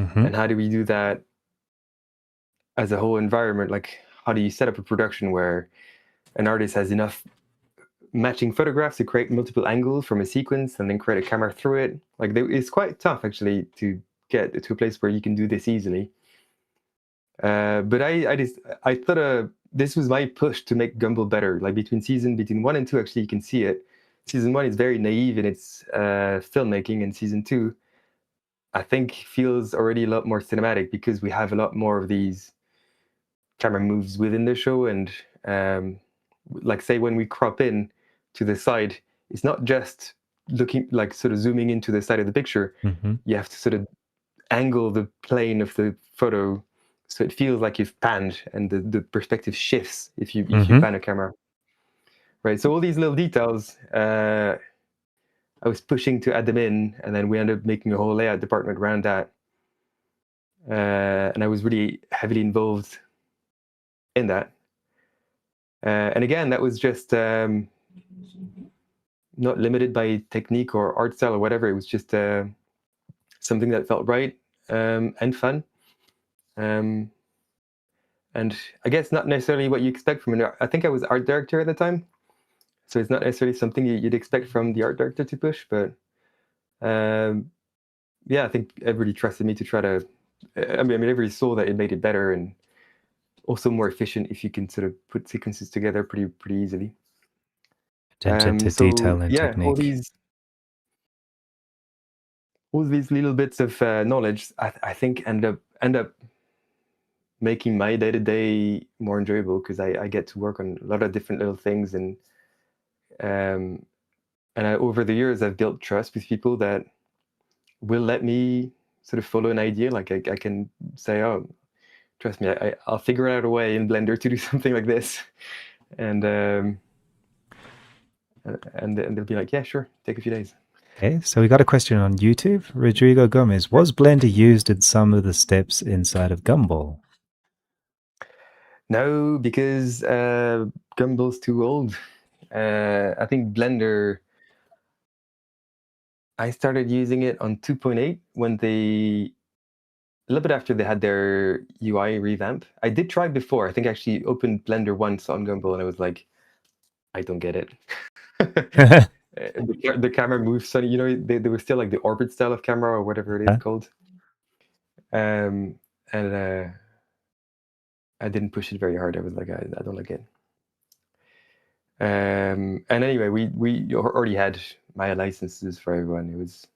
Mm-hmm. And how do we do that as a whole environment? Like, how do you set up a production where an artist has enough matching photographs to create multiple angles from a sequence and then create a camera through it? Like, it's quite tough actually to get to a place where you can do this easily. But I thought this was my push to make Gumball better. Like between 1 and 2, actually, you can see it. Season 1 is very naive in its filmmaking, and season 2, I think, feels already a lot more cinematic because we have a lot more of these camera moves within the show. And like, say, when we crop in to the side, it's not just looking like sort of zooming into the side of the picture. Mm-hmm. You have to sort of angle the plane of the photo so it feels like you've panned, and the perspective shifts if you pan a camera. Right. So all these little details, I was pushing to add them in, and then we ended up making a whole layout department around that. And I was really heavily involved in that. And again, that was just not limited by technique or art style or whatever. It was just something that felt right and fun. And I guess not necessarily what you expect from I think I was art director at the time. So it's not necessarily something you'd expect from the art director to push. But yeah, I think everybody trusted me to try to I mean, everybody saw that it made it better and also more efficient if you can sort of put sequences together pretty easily. Attention to So detail and yeah, technique. all these little bits of knowledge, I think end up making my day to day more enjoyable because I get to work on a lot of different little things um, over the years I've built trust with people that will let me sort of follow an idea. Like I can say, oh, trust me, I'll figure out a way in Blender to do something like this, and they'll be like, yeah, sure, take a few days. Okay, so we got a question on YouTube. Rodrigo Gomez, was Blender used in some of the steps inside of Gumball? No, because Gumball's too old. I think Blender. I started using it on 2.8 when they a little bit after they had their UI revamp. I did try before. I think I actually opened Blender once on Gumball and I was like, I don't get it. The camera moves funny. They were still like the orbit style of camera or whatever it is called. And I didn't push it very hard. I was like, I don't like it. And anyway, we already had Maya licenses for everyone. It was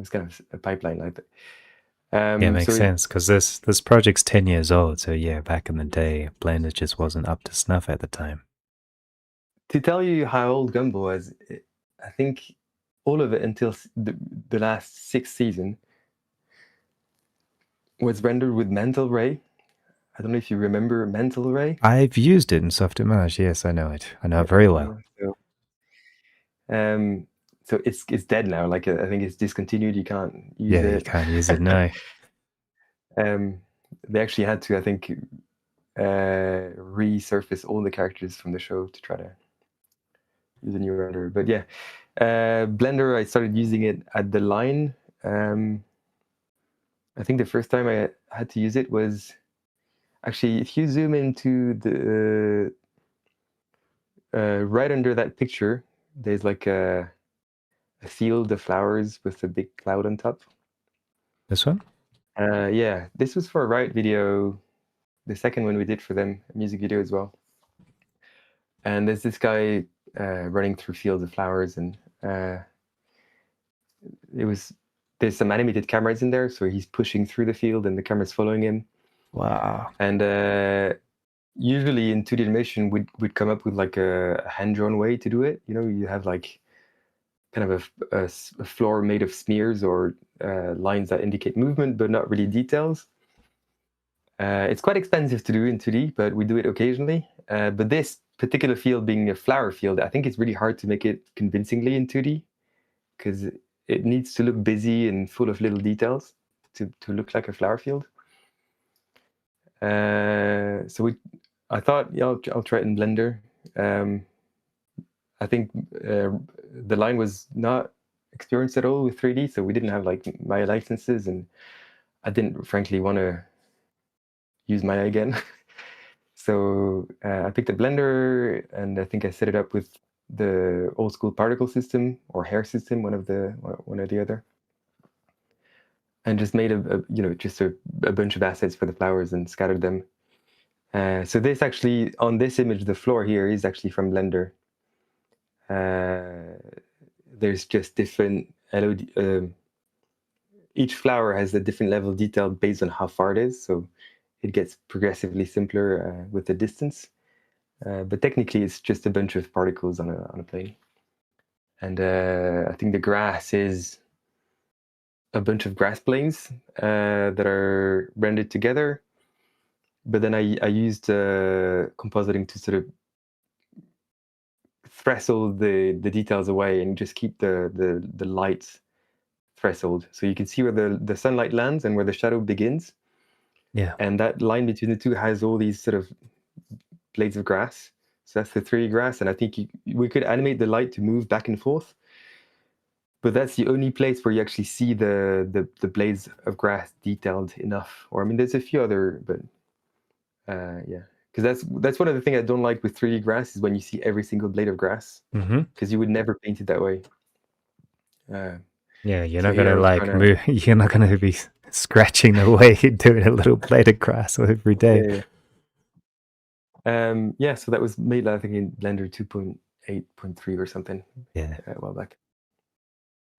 kind of a pipeline like that. Yeah, makes sense because this project's 10 years old. So yeah, back in the day, Blender just wasn't up to snuff at the time. To tell you how old Gumball was, I think all of it until the last 6th season was rendered with Mental Ray. I don't know if you remember Mental Ray. I've used it in Softimage. Yes, I know it. I know it very well. So it's dead now. Like I think it's discontinued. You can't use it. Yeah, you can't use it, no. They actually had to, I think, resurface all the characters from the show to try to use a new render. But yeah, Blender, I started using it at the line. I think the first time I had to use it was actually, if you zoom into the right under that picture, there's like a field of flowers with a big cloud on top. This one? Yeah, this was for a Riot video, the second one we did for them, a music video as well. And there's this guy running through fields of flowers, and there's some animated cameras in there, so he's pushing through the field and the camera's following him. Wow. And usually in 2D animation, we'd come up with like a hand-drawn way to do it. You have like kind of a floor made of smears or lines that indicate movement, but not really details. It's quite expensive to do in 2D, but we do it occasionally. But this particular field being a flower field, I think it's really hard to make it convincingly in 2D because it needs to look busy and full of little details to look like a flower field. I thought, yeah, I'll try it in Blender. I think the line was not experienced at all with 3D, so we didn't have like Maya licenses, and I didn't frankly want to use Maya again. So I picked a Blender, and I think I set it up with the old school particle system or hair system, one or the other, and just made a bunch of assets for the flowers and scattered them. So this actually, on this image, the floor here is actually from Blender. There's just different LOD. Each flower has a different level of detail based on how far it is, so it gets progressively simpler with the distance. But technically, it's just a bunch of particles on a plane. And I think the grass is a bunch of grass planes that are rendered together. But then I used compositing to sort of threshold the details away and just keep the light threshold. So you can see where the sunlight lands and where the shadow begins. Yeah. And that line between the two has all these sort of blades of grass. So that's the 3D grass. And I think we could animate the light to move back and forth. But that's the only place where you actually see the blades of grass detailed enough. Or I mean, there's a few other, but yeah. Because that's one of the things I don't like with 3D grass is when you see every single blade of grass. Because you would never paint it that way. Yeah, you're not gonna like move. You're not gonna be scratching away, doing a little blade of grass every day. Yeah, yeah. So that was made, I think, in Blender 2.8.3 or something Yeah. a while back.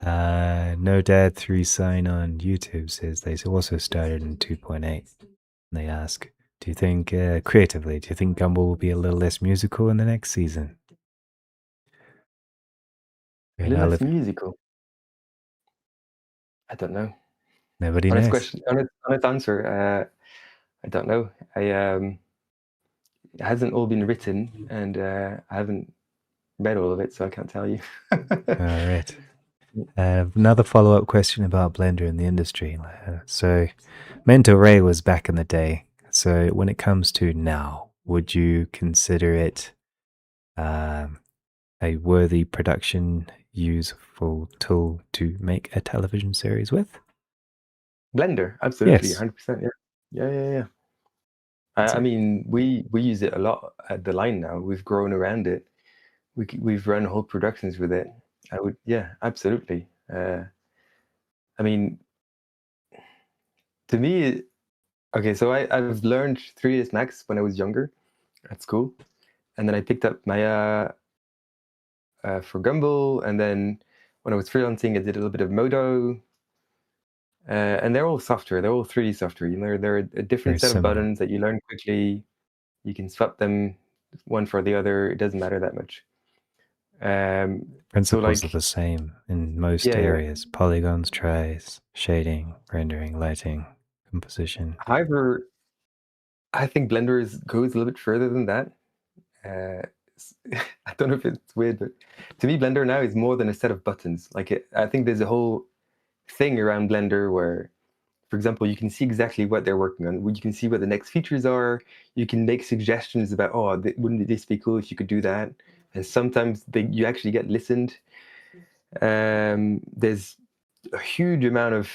No Dad 3 Sign on YouTube says they also started in 2.8. They ask, do you think, creatively, do you think Gumball will be a little less musical in the next season? A And little I'll less live, musical. I don't know. nobody Honest knows. question, honest answer. I don't know. It hasn't all been written, and I haven't read all of it, so I can't tell you. All right. Another follow-up question about Blender in the industry. So, Mentor Ray was back in the day. So, when it comes to now, would you consider it um, a worthy production useful tool to make a television series with? Blender, absolutely, Yes. 100%. Yeah, yeah, yeah, yeah. That's I it. mean, we use it a lot at the line now. We've grown around it. We've run whole productions with it. I would, yeah, absolutely. I mean, to me, okay, so I've learned 3ds Max when I was younger at school, and then I picked up Maya for Gumball, and then when I was freelancing, I did a little bit of Modo, and they're all software. They're all 3D software. You know, they're a Very different set of similar. buttons that you learn quickly. You can swap them one for the other. It doesn't matter that much. So Principles are like, the same in most yeah, yeah. areas: polygons, trays, shading, rendering, lighting, composition. However, I think Blender goes a little bit further than that. Uh, I don't know if it's weird, but to me, Blender now is more than a set of buttons. I think there's a whole thing around Blender where, for example, you can see exactly what they're working on. You can see what the next features are. You can make suggestions about, oh, wouldn't this be cool if you could do that? And sometimes you actually get listened. There's a huge amount of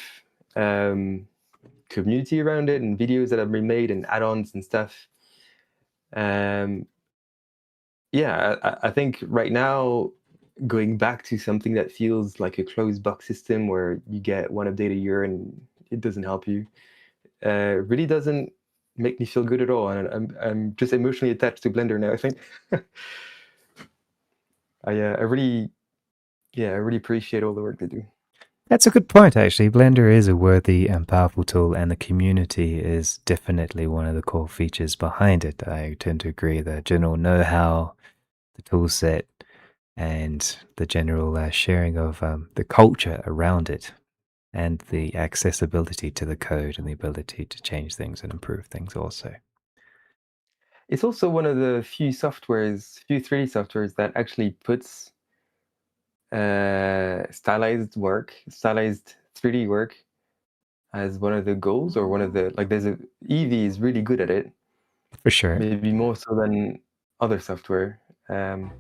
community around it and videos that have been made and add-ons and stuff. Um, yeah, I think right now going back to something that feels like a closed box system where you get one update a year and it doesn't help you, really doesn't make me feel good at all. And I'm just emotionally attached to Blender now, I think. I really, yeah, I really appreciate all the work they do. That's a good point, actually. Blender is a worthy and powerful tool, and the community is definitely one of the core features behind it. I tend to agree. The general know how, the tool set, and the general sharing of the culture around it, and the accessibility to the code and the ability to change things and improve things also. It's also one of the few 3D softwares that actually puts stylized 3D work as one of the goals, or one of the, like, there's a Eevee is really good at it, For sure. maybe more so than other software. Um,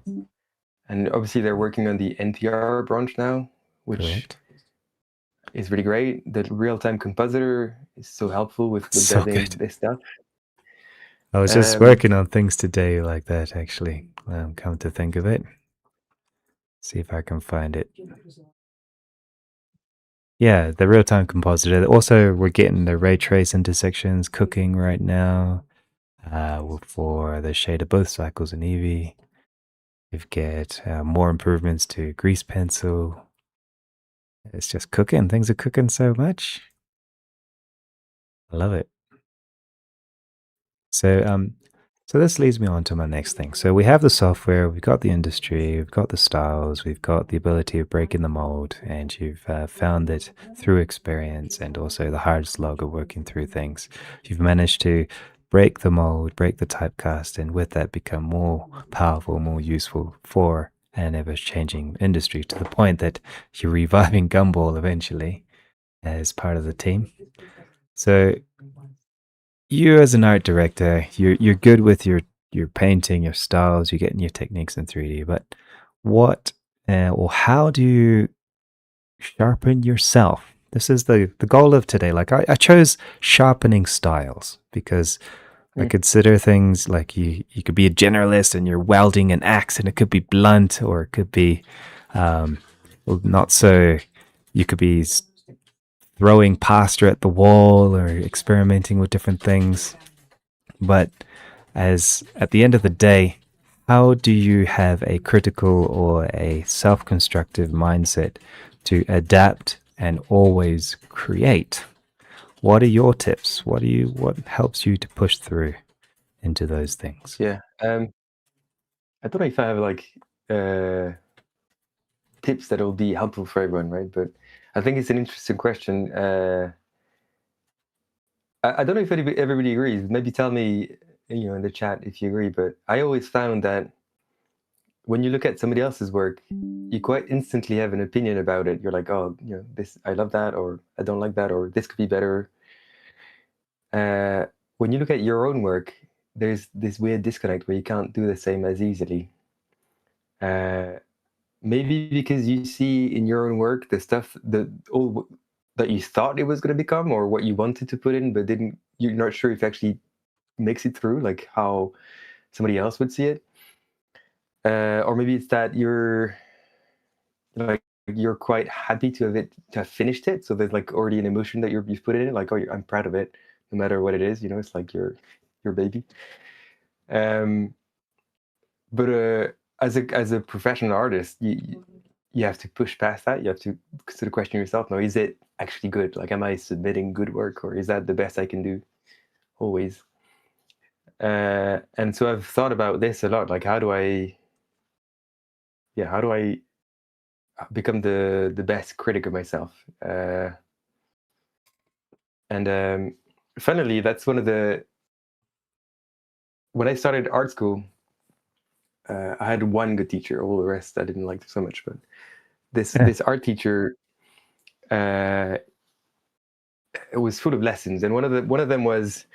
and obviously they're working on the NTR branch now, which Correct. is really great. The real-time compositor is so helpful with So building good. this stuff. I was just Um, working on things today like that, actually. Come to think of it. See if I can find it. Yeah, the real-time compositor. Also, we're getting the ray trace intersections cooking right now for the shade of both cycles in Eevee. We've got more improvements to grease pencil. It's just cooking. Things are cooking so much. I love it. So, so this leads me on to my next thing. So we have the software, we've got the industry, we've got the styles, we've got the ability of breaking the mold, and you've found that through experience and also the hard slog of working through things, you've managed to break the mold, break the typecast, and with that become more powerful, more useful for an ever-changing industry to the point that you're reviving Gumball eventually as part of the team. So you as an art director, you're good with your painting, your styles, you're getting your techniques in 3D, but what or how do you sharpen yourself? This is the goal of today. Like I chose sharpening styles because I mm. consider things like you could be a generalist and you're welding an axe and it could be blunt or it could be well, not so. You could be throwing pasta at the wall or experimenting with different things. But as at the end of the day, how do you have a critical or a self constructive mindset to adapt and always create? What are your tips? What helps you to push through into those things? Yeah. I don't know if I have like tips that will be helpful for everyone, right? But I think it's an interesting question. I don't know if everybody agrees. Maybe tell me, in the chat if you agree. But I always found that when you look at somebody else's work, you quite instantly have an opinion about it. You're like, oh, this I love that, or I don't like that, or this could be better. When you look at your own work, there's this weird disconnect where you can't do the same as easily. Maybe because you see in your own work the stuff that you thought it was going to become, or what you wanted to put in, but didn't. You're not sure if it actually makes it through, like how somebody else would see it. Or maybe it's that you're quite happy to have finished it. So there's like already an emotion that you've put in it, like, oh, I'm proud of it, no matter what it is. It's like your baby. But as a professional artist, you have to push past that. You have to sort of question yourself. No, is it actually good? Like, am I submitting good work, or is that the best I can do? Always. And so I've thought about this a lot. Like, how do I become the best critic of myself? And finally, that's one of the. When I started art school, I had one good teacher. All the rest I didn't like so much. But this art teacher, it was full of lessons, and one of them was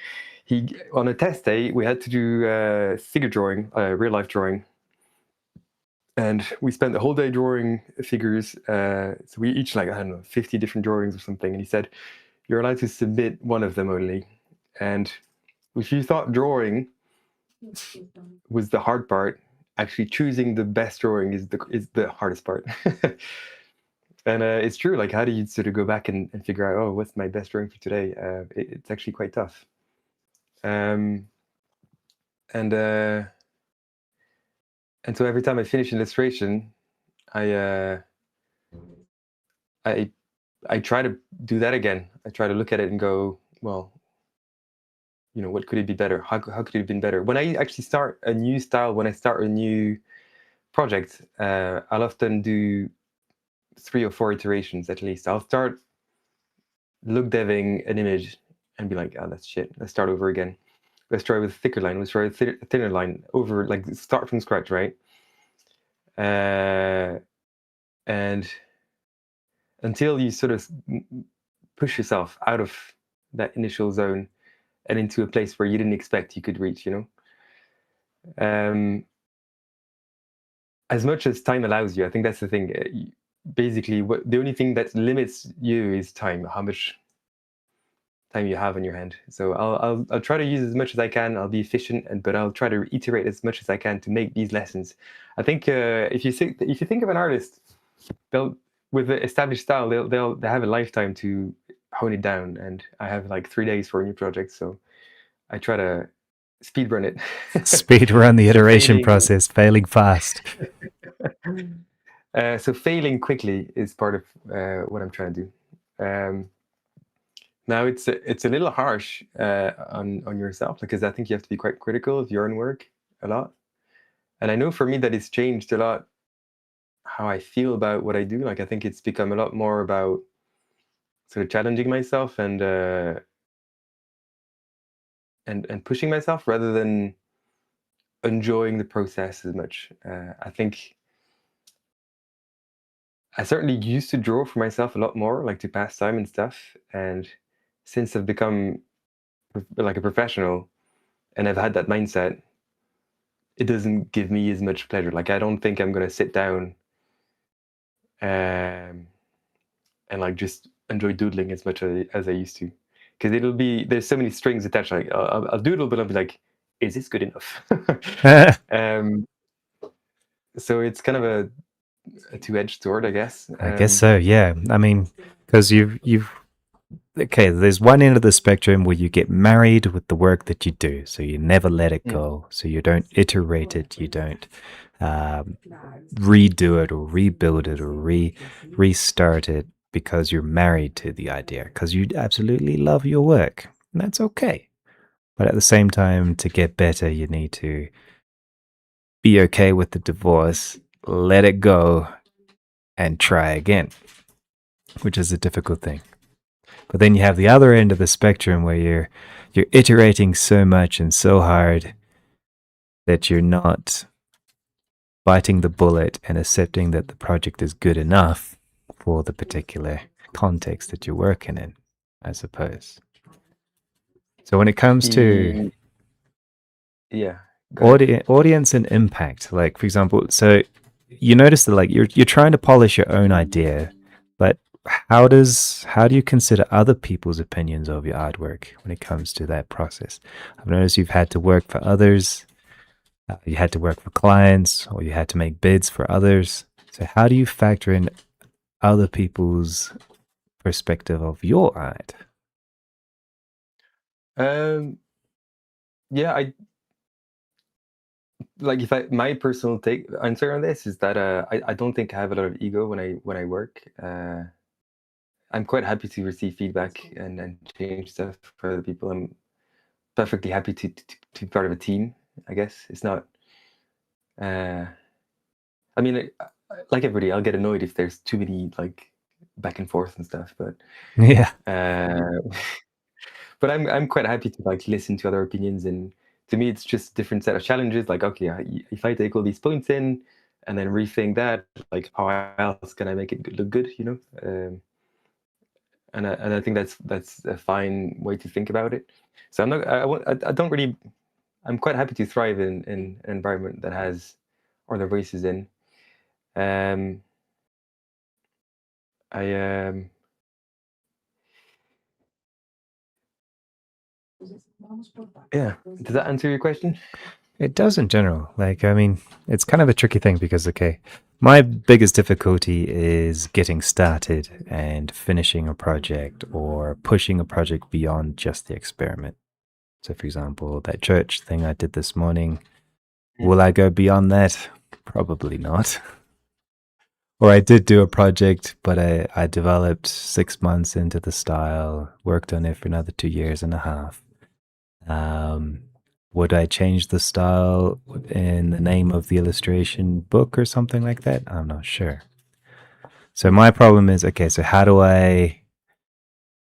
on a test day we had to do figure drawing, real life drawing, and we spent the whole day drawing figures. So we each, like, I don't know, 50 different drawings or something, and he said you're allowed to submit one of them only, and if you thought drawing was the hard part, actually choosing the best drawing is the hardest part. And it's true. Like, how do you sort of go back and figure out, oh, what's my best drawing for today? It's actually quite tough. And so every time I finish an illustration, I try to do that again. I try to look at it and go, well, what could it be better? How could it have been better? When I actually start a new style, when I start a new project, I'll often do 3 or 4 iterations at least. I'll start look deving an image and be like, oh, that's shit. Let's start over again. Let's try with a thicker line. Let's try with a thinner line. Over, like, start from scratch, right? And until you sort of push yourself out of that initial zone and into a place where you didn't expect you could reach, as much as time allows you. I think that's the thing. Basically, the only thing that limits you is time. How much time you have on your hand. So I'll try to use as much as I can. I'll be efficient, but I'll try to iterate as much as I can to make these lessons. I think if you think of an artist, with the established style, they have a lifetime to hone it down, and I have like 3 days for a new project, so I try to speed run it. Speed run the So iteration process, failing fast. So failing quickly is part of what I'm trying to do. Now it's a little harsh on yourself, because I think you have to be quite critical of your own work a lot. And I know for me that it's changed a lot how I feel about what I do. Like, I think it's become a lot more about sort of challenging myself and pushing myself rather than enjoying the process as much. I think I certainly used to draw for myself a lot more, like to pass time and stuff. And since I've become like a professional and I've had that mindset, it doesn't give me as much pleasure. Like, I don't think I'm going to sit down and like just enjoy doodling as much as I used to, because there's so many strings attached. Like, I'll doodle, but I'll be like, is this good enough? So it's kind of a two-edged sword, I guess. I guess so. Yeah. I mean, because you've okay, there's one end of the spectrum where you get married with the work that you do. So you never let it Mm. go. So you don't iterate it. You don't um, redo it or rebuild it or restart it because you're married to the idea, because you absolutely love your work. And that's okay. But at the same time, to get better, you need to be okay with the divorce, let it go, and try again, which is a difficult thing. But then you have the other end of the spectrum where you're iterating so much and so hard that you're not biting the bullet and accepting that the project is good enough for the particular context that you're working in, I suppose. So when it comes to E- yeah, go ahead. audience and impact, like for example, so you notice that like you're trying to polish your own idea, but how do you consider other people's opinions of your artwork when it comes to that process? I've noticed you've had to work for others, you had to work for clients, or you had to make bids for others. So how do you factor in other people's perspective of your art? Um, yeah, I like if I my personal take answer on this is that I don't think I have a lot of ego when I work. I'm quite happy to receive feedback and change stuff for other people. I'm perfectly happy to be part of a team. I guess it's not. Uh, I mean, like everybody, I'll get annoyed if there's too many like back and forth and stuff. Yeah. Uh, but I'm quite happy to like listen to other opinions, and to me it's just a different set of challenges. Like, okay, if I take all these points in and then rethink that, like how else can I make it look good, you know? And I think that's a fine way to think about it. So I'm not I don't really, I'm quite happy to thrive in an environment that has other voices in. um I Yeah, does that answer your question? It does in general. Like, I mean, it's kind of a tricky thing because, okay, my biggest difficulty is getting started and finishing a project or pushing a project beyond just the experiment. So, for example, that church thing I did this morning, will I go beyond that? Probably not. Or I did do a project, but I developed 6 months into the style, worked on it for another 2 years and a half. Um, would I change the style in the name of the illustration book or something like that? I'm not sure. So my problem is, okay, so how do uh,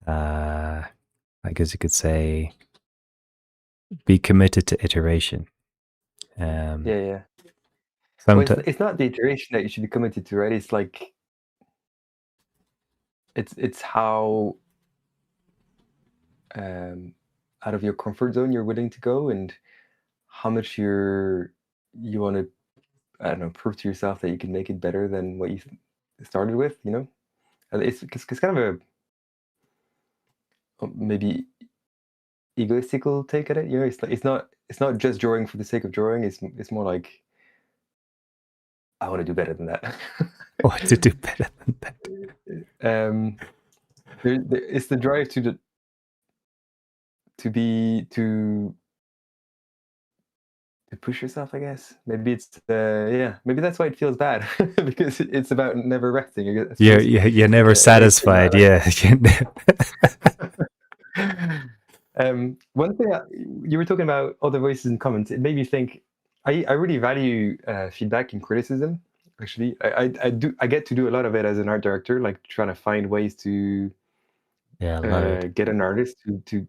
I guess you could say, be committed to iteration? Um, Yeah, yeah. Well, sometimes, it's not the iteration that you should be committed to, right? It's like it's how um, out of your comfort zone you're willing to go, and how much you want to, I don't know, prove to yourself that you can make it better than what you started with. You know, and it's kind of a maybe egoistical take at it. You know, it's like it's not just drawing for the sake of drawing. It's more like I want to do better than that. or to do better than that. um, it's the drive to be to push yourself, I guess. Maybe it's yeah, maybe that's why it feels bad because it's about never resting, I You're, suppose. you're never Way of saying satisfied. that, Yeah. like. One thing you were talking about other voices and comments, it made me think. I really value feedback and criticism. Actually, I get to do a lot of it as an art director, like trying to find ways to Yeah, I love it. get an artist to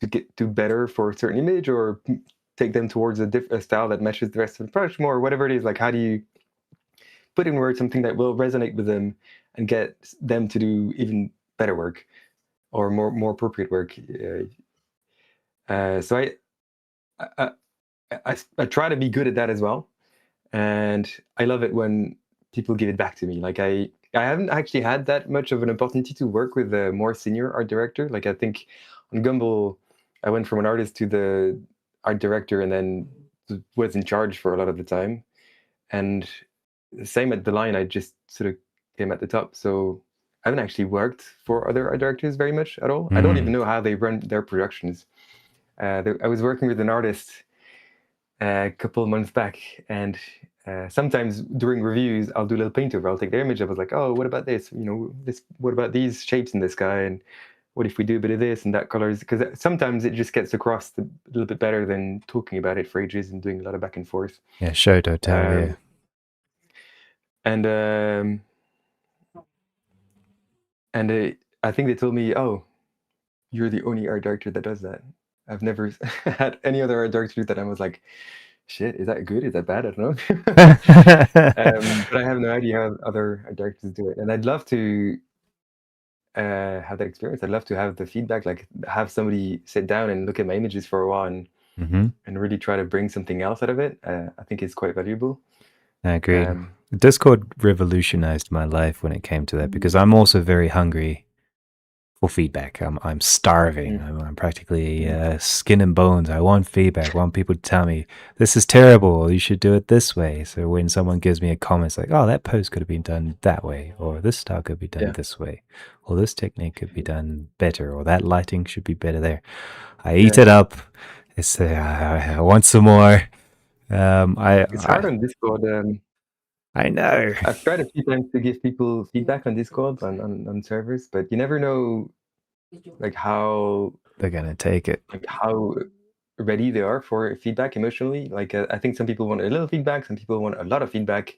get do better for a certain image, or take them towards a style that matches the rest of the project more, or whatever it is. Like, how do you put in words something that will resonate with them and get them to do even better work or more appropriate work? So I, I try to be good at that as well, and I love it when people give it back to me. Like I haven't actually had that much of an opportunity to work with a more senior art director. Like I think on Gumball, I went from an artist to the art director, and then was in charge for a lot of the time. And same at the line, I just sort of came at the top. So haven't actually worked for other art directors very much at all. I don't even Mm. know how they run their productions. I was working with an artist a couple of months back, and sometimes during reviews, I'll do a little paint over. I'll take their image. I was like, oh, what about this? You know, this. What about these shapes in this guy? And what if we do a bit of this and that colors? Because sometimes it just gets across a little bit better than talking about it for ages and doing a lot of back and forth. Yeah, show don't tell, yeah. Um, and I think they told me, oh, you're the only art director that does that. I've never had any other art director that I was like, shit, is that good? Is that bad? I don't know. But I have no idea how other art directors do it. And I'd love to have that experience. I'd love to have the feedback, like have somebody sit down and look at my images for a while and really try to bring something else out of it. I think it's quite valuable. I agreed. Um, Discord revolutionized my life when it came to that because I'm also very hungry for feedback. I'm starving. mm, I'm practically mm, skin and bones. I want feedback. I want people to tell me this is terrible. You should do it this way. So when someone gives me a comment, it's like, oh, that pose could have been done that way, or this style could be done yeah, this way, or this technique could be done better, or that lighting should be better there. I eat yeah. it up. It's I want some more. It's hard on Discord. I know I've tried a few times to give people feedback on Discord on servers, but you never know like they're gonna take it. how ready they are for feedback emotionally. Like I think some people want a little feedback, some people want a lot of feedback.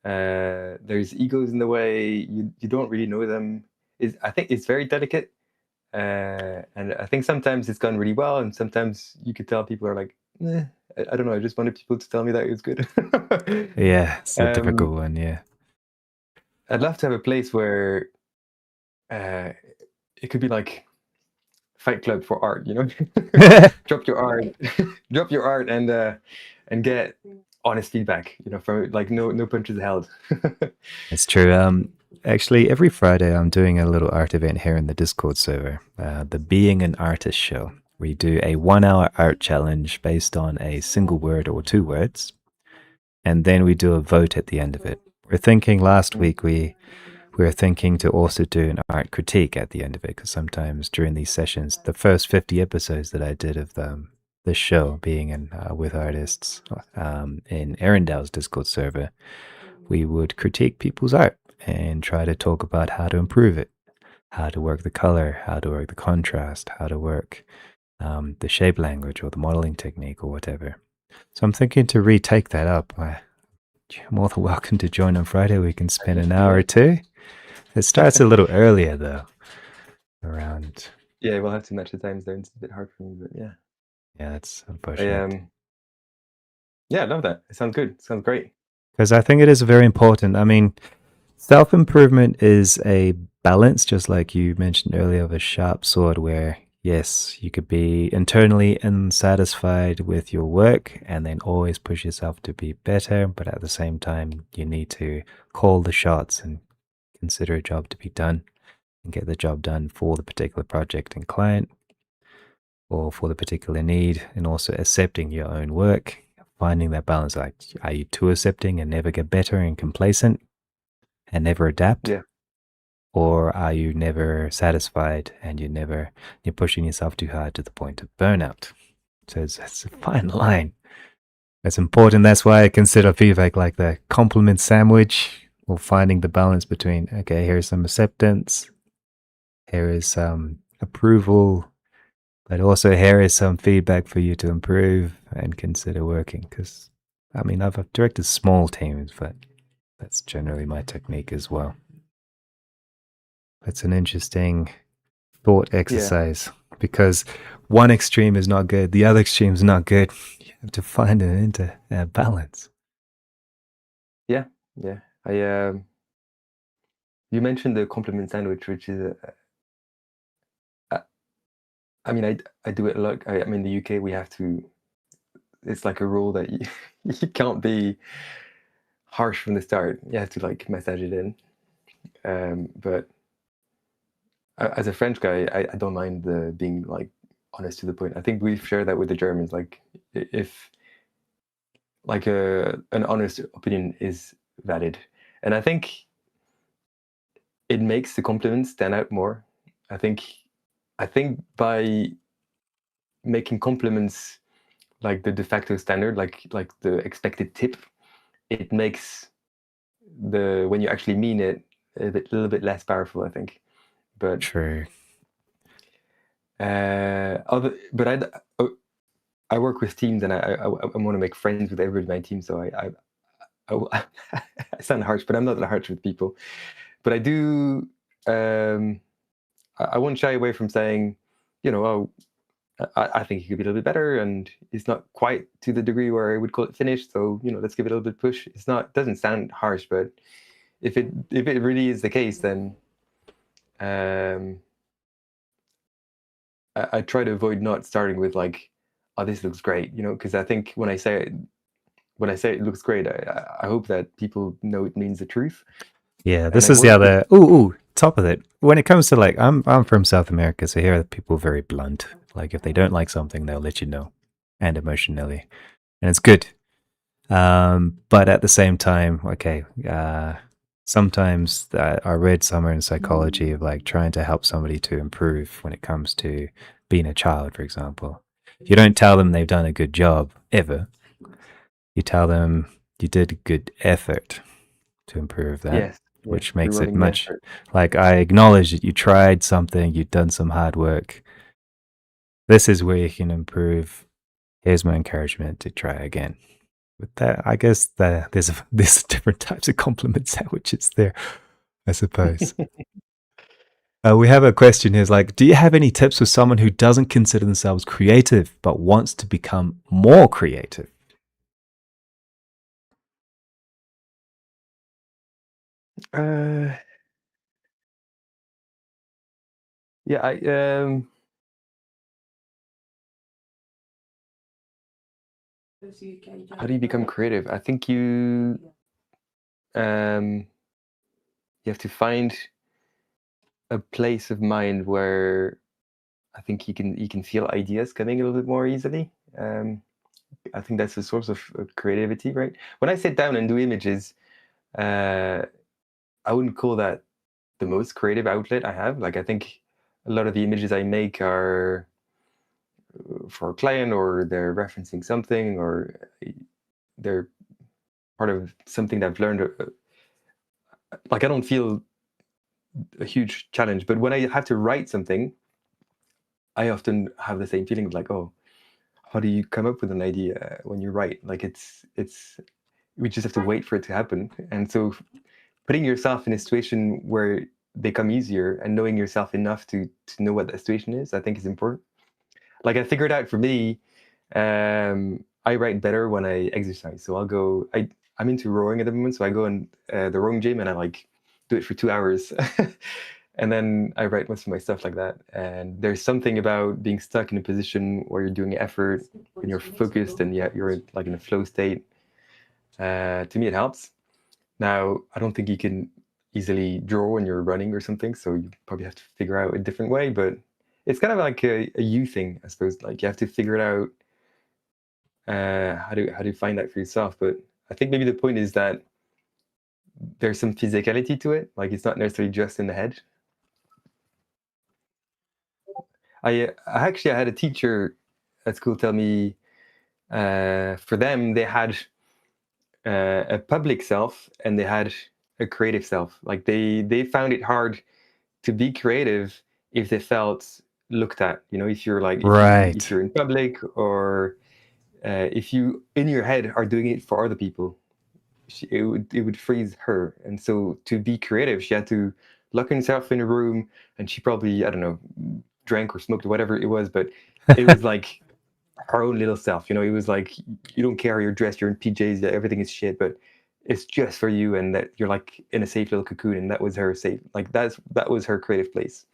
There's egos in the way. You don't really know them. I think it's very delicate, and I think sometimes it's gone really well, and sometimes you could tell people are like, I don't know. I just wanted people to tell me that it was good. Yeah, it's a difficult um, one. Yeah. I'd love to have a place where uh, it could be like Fight Club for art, you know. Drop your art, drop your art, and get honest feedback, you know, from like no punches held. It's true. Actually, every Friday I'm doing a little art event here in the Discord server, the Being an Artist show. We do a 1 hour art challenge based on a single word or two words, and then we do a vote at the end of it. We're thinking last Mm, week we were thinking to also do an art critique at the end of it because sometimes during these sessions, the first 50 episodes that I did of the show being in with artists in Arendal's Discord server, we would critique people's art and try to talk about how to improve it, how to work the color, how to work the contrast, how to work the shape language or the modeling technique or whatever. So I'm thinking to retake that up. You're more than welcome to join on Friday. We can spend an hour or yeah, two. It starts a little earlier though, around. yeah. We'll have to match the times there. It's a bit hard for me, but yeah, Yeah, that's I unfortunate. yeah, I love that. It sounds good. It sounds great. Because I think it is very important. I mean, self improvement is a balance, just like you mentioned earlier, of a sharp sword, where yes, you could be internally unsatisfied with your work and then always push yourself to be better. But at the same time, you need to call the shots and consider a job to be done and get the job done for the particular project and client or for the particular need, and also accepting your own work, finding that balance. Like, are you too accepting and never get better and complacent and never adapt? Yeah, Or are you never satisfied and you're pushing yourself too hard to the point of burnout? So it's a fine line. It's important. That's why I consider feedback like the compliment sandwich, or finding the balance between, okay, here's some acceptance, here is some approval, but also here is some feedback for you to improve and consider working. Because, I mean, I've directed small teams, but that's generally my technique as well. It's an interesting thought yeah, exercise because one extreme is not good, the other extreme is not good. You have to find an balance. yeah, yeah. You mentioned the compliment sandwich, which is uh, I mean, I do it a lot. I'm in the UK. We have to. It's like a rule that you, you can't be harsh from the start. You have to like message it in. But as a French guy, I don't mind the being like honest to the point. I think we've shared that with the Germans. Like if like an honest opinion is valid, and I think it makes the compliments stand out more. I think I think by making compliments like the de facto standard, like the expected tip, it makes the when you actually mean it little bit less powerful, I think. But True. other but I work with teams, and I want to make friends with everybody in my team. So I I sound harsh, but I'm not that harsh with people. But I do. I won't shy away from saying, oh, I think he could be a little bit better, and it's not quite to the degree where I would call it finished. So let's give it a little bit push. It's not. It doesn't sound harsh, but if it really is the case, then um, I try to avoid not starting with like, oh, this looks great, because I think when I say it looks great, I hope that people know it means the truth. Yeah, And this I is the work with other. Ooh, top of it. When it comes to like, I'm from South America, so here are people very blunt. Like, if they don't like something, they'll let you know, and emotionally, and it's good. But at the same time, okay, sometimes I read somewhere in psychology of like trying to help somebody to improve when it comes to being a child, for example. You don't tell them they've done a good job ever. You tell them you did a good effort to improve that, yes, yes, which makes it rewarding the much effort. like I acknowledge that you tried something, you've done some hard work. This is where you can improve. Here's my encouragement to try again. With that, I guess there's different types of compliment sandwiches there, I suppose. We have a question here. Is like, do you have any tips for someone who doesn't consider themselves creative but wants to become more creative? uh, yeah, how do you become creative? I think um, you have to find a place of mind where I think you can feel ideas coming a little bit more easily. I think that's the source of creativity, right? When I sit down and do images, uh, I wouldn't call that the most creative outlet I have. Like I think a lot of the images I make are for a client, or they're referencing something, or they're part of something that I've learned. Like I don't feel a huge challenge, but when I have to write something, I often have the same feeling of like, oh, how do you come up with an idea when you write? Like it's we just have to wait for it to happen. And so putting yourself in a situation where they come easier and knowing yourself enough to know what that situation is, I think is important. Like I figured out for me, I write better when I exercise. So I'm into rowing at the moment, so I go in the rowing gym and I like do it for 2 hours. And then I write most of my stuff like that. And there's something about being stuck in a position where you're doing effort and you're focused and yet you're like in a flow state. To me, it helps. Now, I don't think you can easily draw when you're running or something, so you probably have to figure out a different way. But it's kind of like a you thing, I suppose. Like you have to figure it out. How do you find that for yourself? But I think maybe the point is that there's some physicality to it. Like it's not necessarily just in the head. I actually I had a teacher at school tell me for them they had a public self and they had a creative self. Like they found it hard to be creative if they felt looked at. If you're like if Right. you're in public, or if you in your head are doing it for other people, it would freeze her. And so to be creative, she had to lock herself in a room, and she probably, I don't know, drank or smoked or whatever it was, but it was like her own little self. It was like you don't care how you're dressed, you're in PJs, everything is shit, but it's just for you, and that you're like in a safe little cocoon. And that was her safe, like that was her creative place.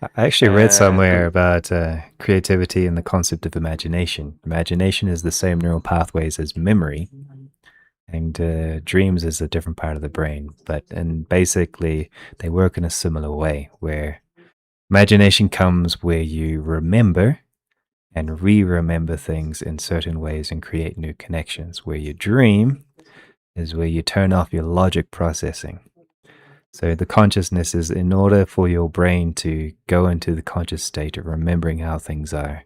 I actually read somewhere So about creativity and the concept of imagination. Imagination is the same neural pathways as memory, and dreams is a different part of the brain. And basically, they work in a similar way, where imagination comes where you remember and re-remember things in certain ways and create new connections. Where you dream is where you turn off your logic processing. So the consciousness is in order for your brain to go into the conscious state of remembering how things are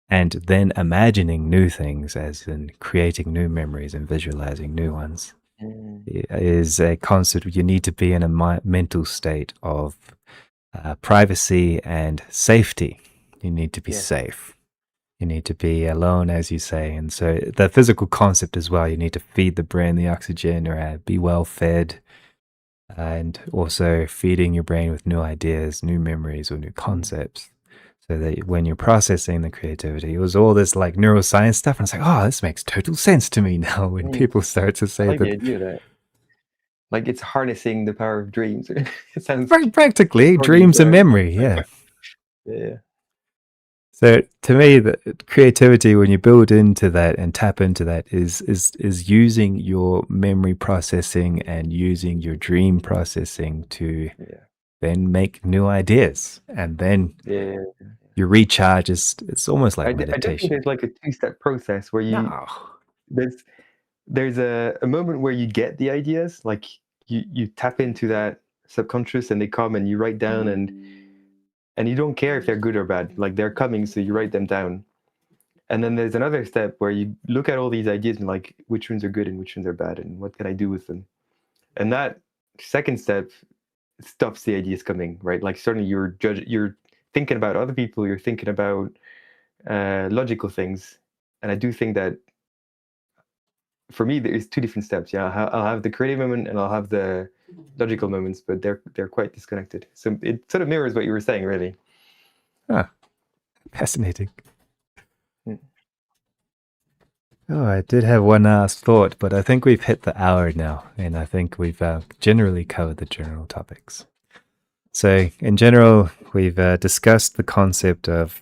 and then imagining new things, as in creating new memories and visualizing new ones, Mm. is a concept. You need to be in a mental state of privacy and safety. You need to be Yes. safe. You need to be alone, as you say. And so the physical concept as well, you need to feed the brain the oxygen or be well fed, and also feeding your brain with new ideas, new memories, or new Mm. concepts. So that when you're processing the creativity, it was all this like neuroscience stuff. And it's like, oh, this makes total sense to me now when Mm. people start to I say like the that. idea of that. Like it's harnessing the power of dreams. It sounds Practically, Freudian dreams and there. memory. Yeah. Yeah. So to me, the creativity, when you build into that and tap into that, is using your memory processing and using your dream processing to Yeah. then make new ideas, and then Yeah. you recharge. It's almost like I don't think meditation. there's like a two-step process where No, there's there's a moment where you get the ideas, like you tap into that subconscious and they come and you write down and you don't care if they're good or bad. Like they're coming, so you write them down. And then there's another step where you look at all these ideas and like which ones are good and which ones are bad and what can I do with them. And that second step stops the ideas coming, right? Like certainly you're thinking about other people, you're thinking about logical things. And I do think that for me there's two different steps. Yeah, I'll have the creative moment and I'll have the logical moments, but they're quite disconnected. So it sort of mirrors what you were saying, really. ah, fascinating. Mm. Oh, I did have one last thought, but I think we've hit the hour now, and I think we've generally covered the general topics. So, in general, we've discussed the concept of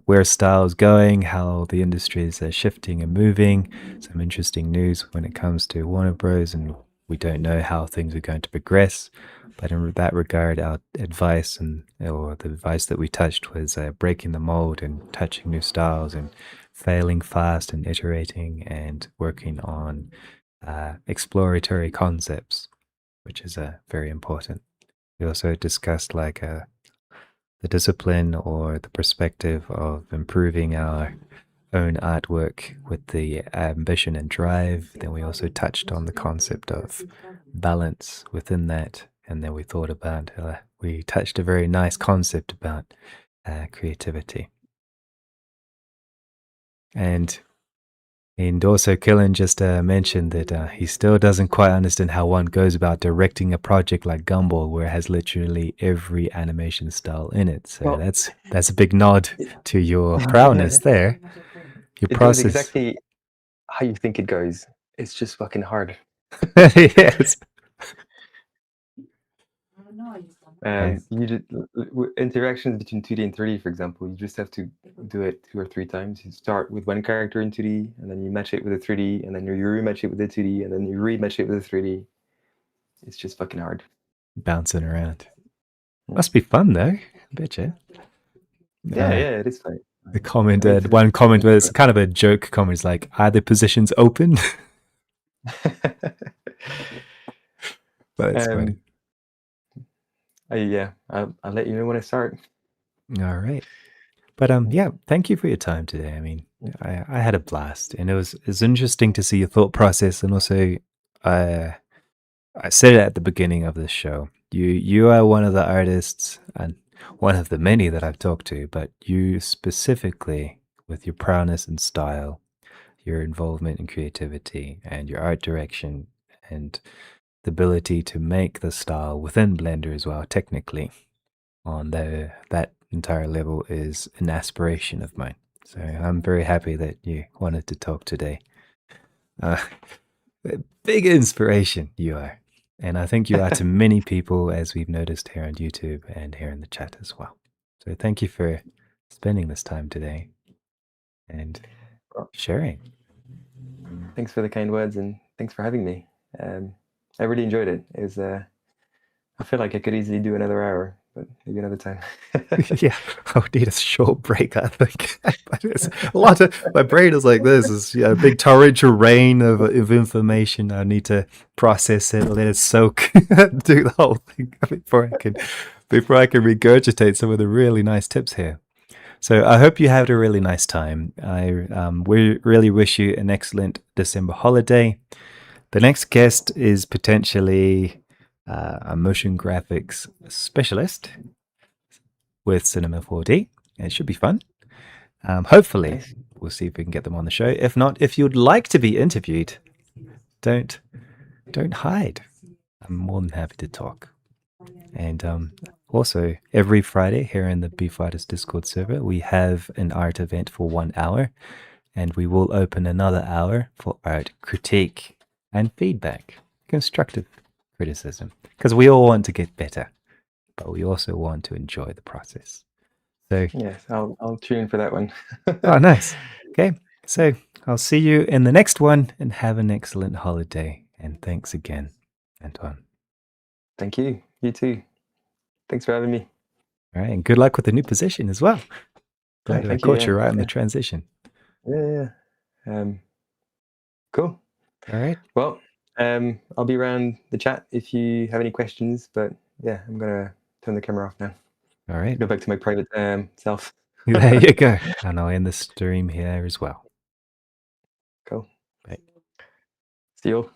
where style is going, how the industry is shifting and moving, some interesting news when it comes to Warner Bros. And we don't know how things are going to progress. But in that regard, our advice or the advice that we touched was breaking the mold and touching new styles and failing fast and iterating and working on exploratory concepts, which is very important. We also discussed like the discipline or the perspective of improving our own artwork with the ambition and drive. Then we also touched on the concept of balance within that. And then we thought about, we touched a very nice concept about creativity. And also, Killen just mentioned that he still doesn't quite understand how one goes about directing a project like Gumball, where it has literally every animation style in it. So Well, that's a big nod it, to your prowess there. Your it goes process, exactly how you think it goes. It's just fucking hard. yes. I, You just, interactions between 2D and 3D, for example, you just have to do it 2 or 3 times. You start with one character in 2D, and then you match it with a 3D, and then you rematch it with a 2D, and then you rematch it with a 3D. It's just fucking hard. bouncing around. Mm. Must be fun though. I bet you. Yeah, yeah, it is fine. The comment, I used to one comment was do kind of a joke comment. It's like, are the positions open? it. But it's funny. Yeah, I'll let you know when I start. All right. But yeah, thank you for your time today. I mean, I had a blast, and it's interesting to see your thought process, and also, uh, I said it at the beginning of this show. You are one of the artists, and one of the many that I've talked to, but you specifically, with your prowess and style, your involvement in creativity, and your art direction, and the ability to make the style within Blender as well, technically on that entire level is an aspiration of mine. So I'm very happy that you wanted to talk today. Uh, big inspiration you are. And I think you are to many people, as we've noticed here on YouTube and here in the chat as well. So thank you for spending this time today and Well, sharing. thanks for the kind words and thanks for having me. I really enjoyed it. It was. I feel like I could easily do another hour, but maybe another time. Yeah, I'll need a short break, I think. But it's a lot of my brain is like this. It's a big torrential rain of information. I need to process it, let it soak, do the whole thing before I can regurgitate some of the really nice tips here. So I hope you had a really nice time. We really wish you an excellent December holiday. The next guest is potentially a motion graphics specialist with Cinema 4D. It should be fun. Hopefully, Nice. we'll see if we can get them on the show. If not, if you'd like to be interviewed, don't hide. I'm more than happy to talk. And also, every Friday here in the Beefighters Discord server, we have an art event for 1 hour, and we will open another hour for art critique and feedback, constructive criticism, because we all want to get better, but we also want to enjoy the process. So Yes, I'll tune in for that one. oh, nice. Okay, so I'll see you in the next one, and have an excellent holiday. And thanks again, Antoine. Thank you. You too. Thanks for having me. All right, and good luck with the new position as well. Glad I Thank you. caught you right in the transition. Yeah. Cool. All right. Well, I'll be around the chat if you have any questions. But yeah, I'm gonna turn the camera off now. All right. Go back to my private self. There you go. And I'll end the stream here as well. Cool. Bye. See you all.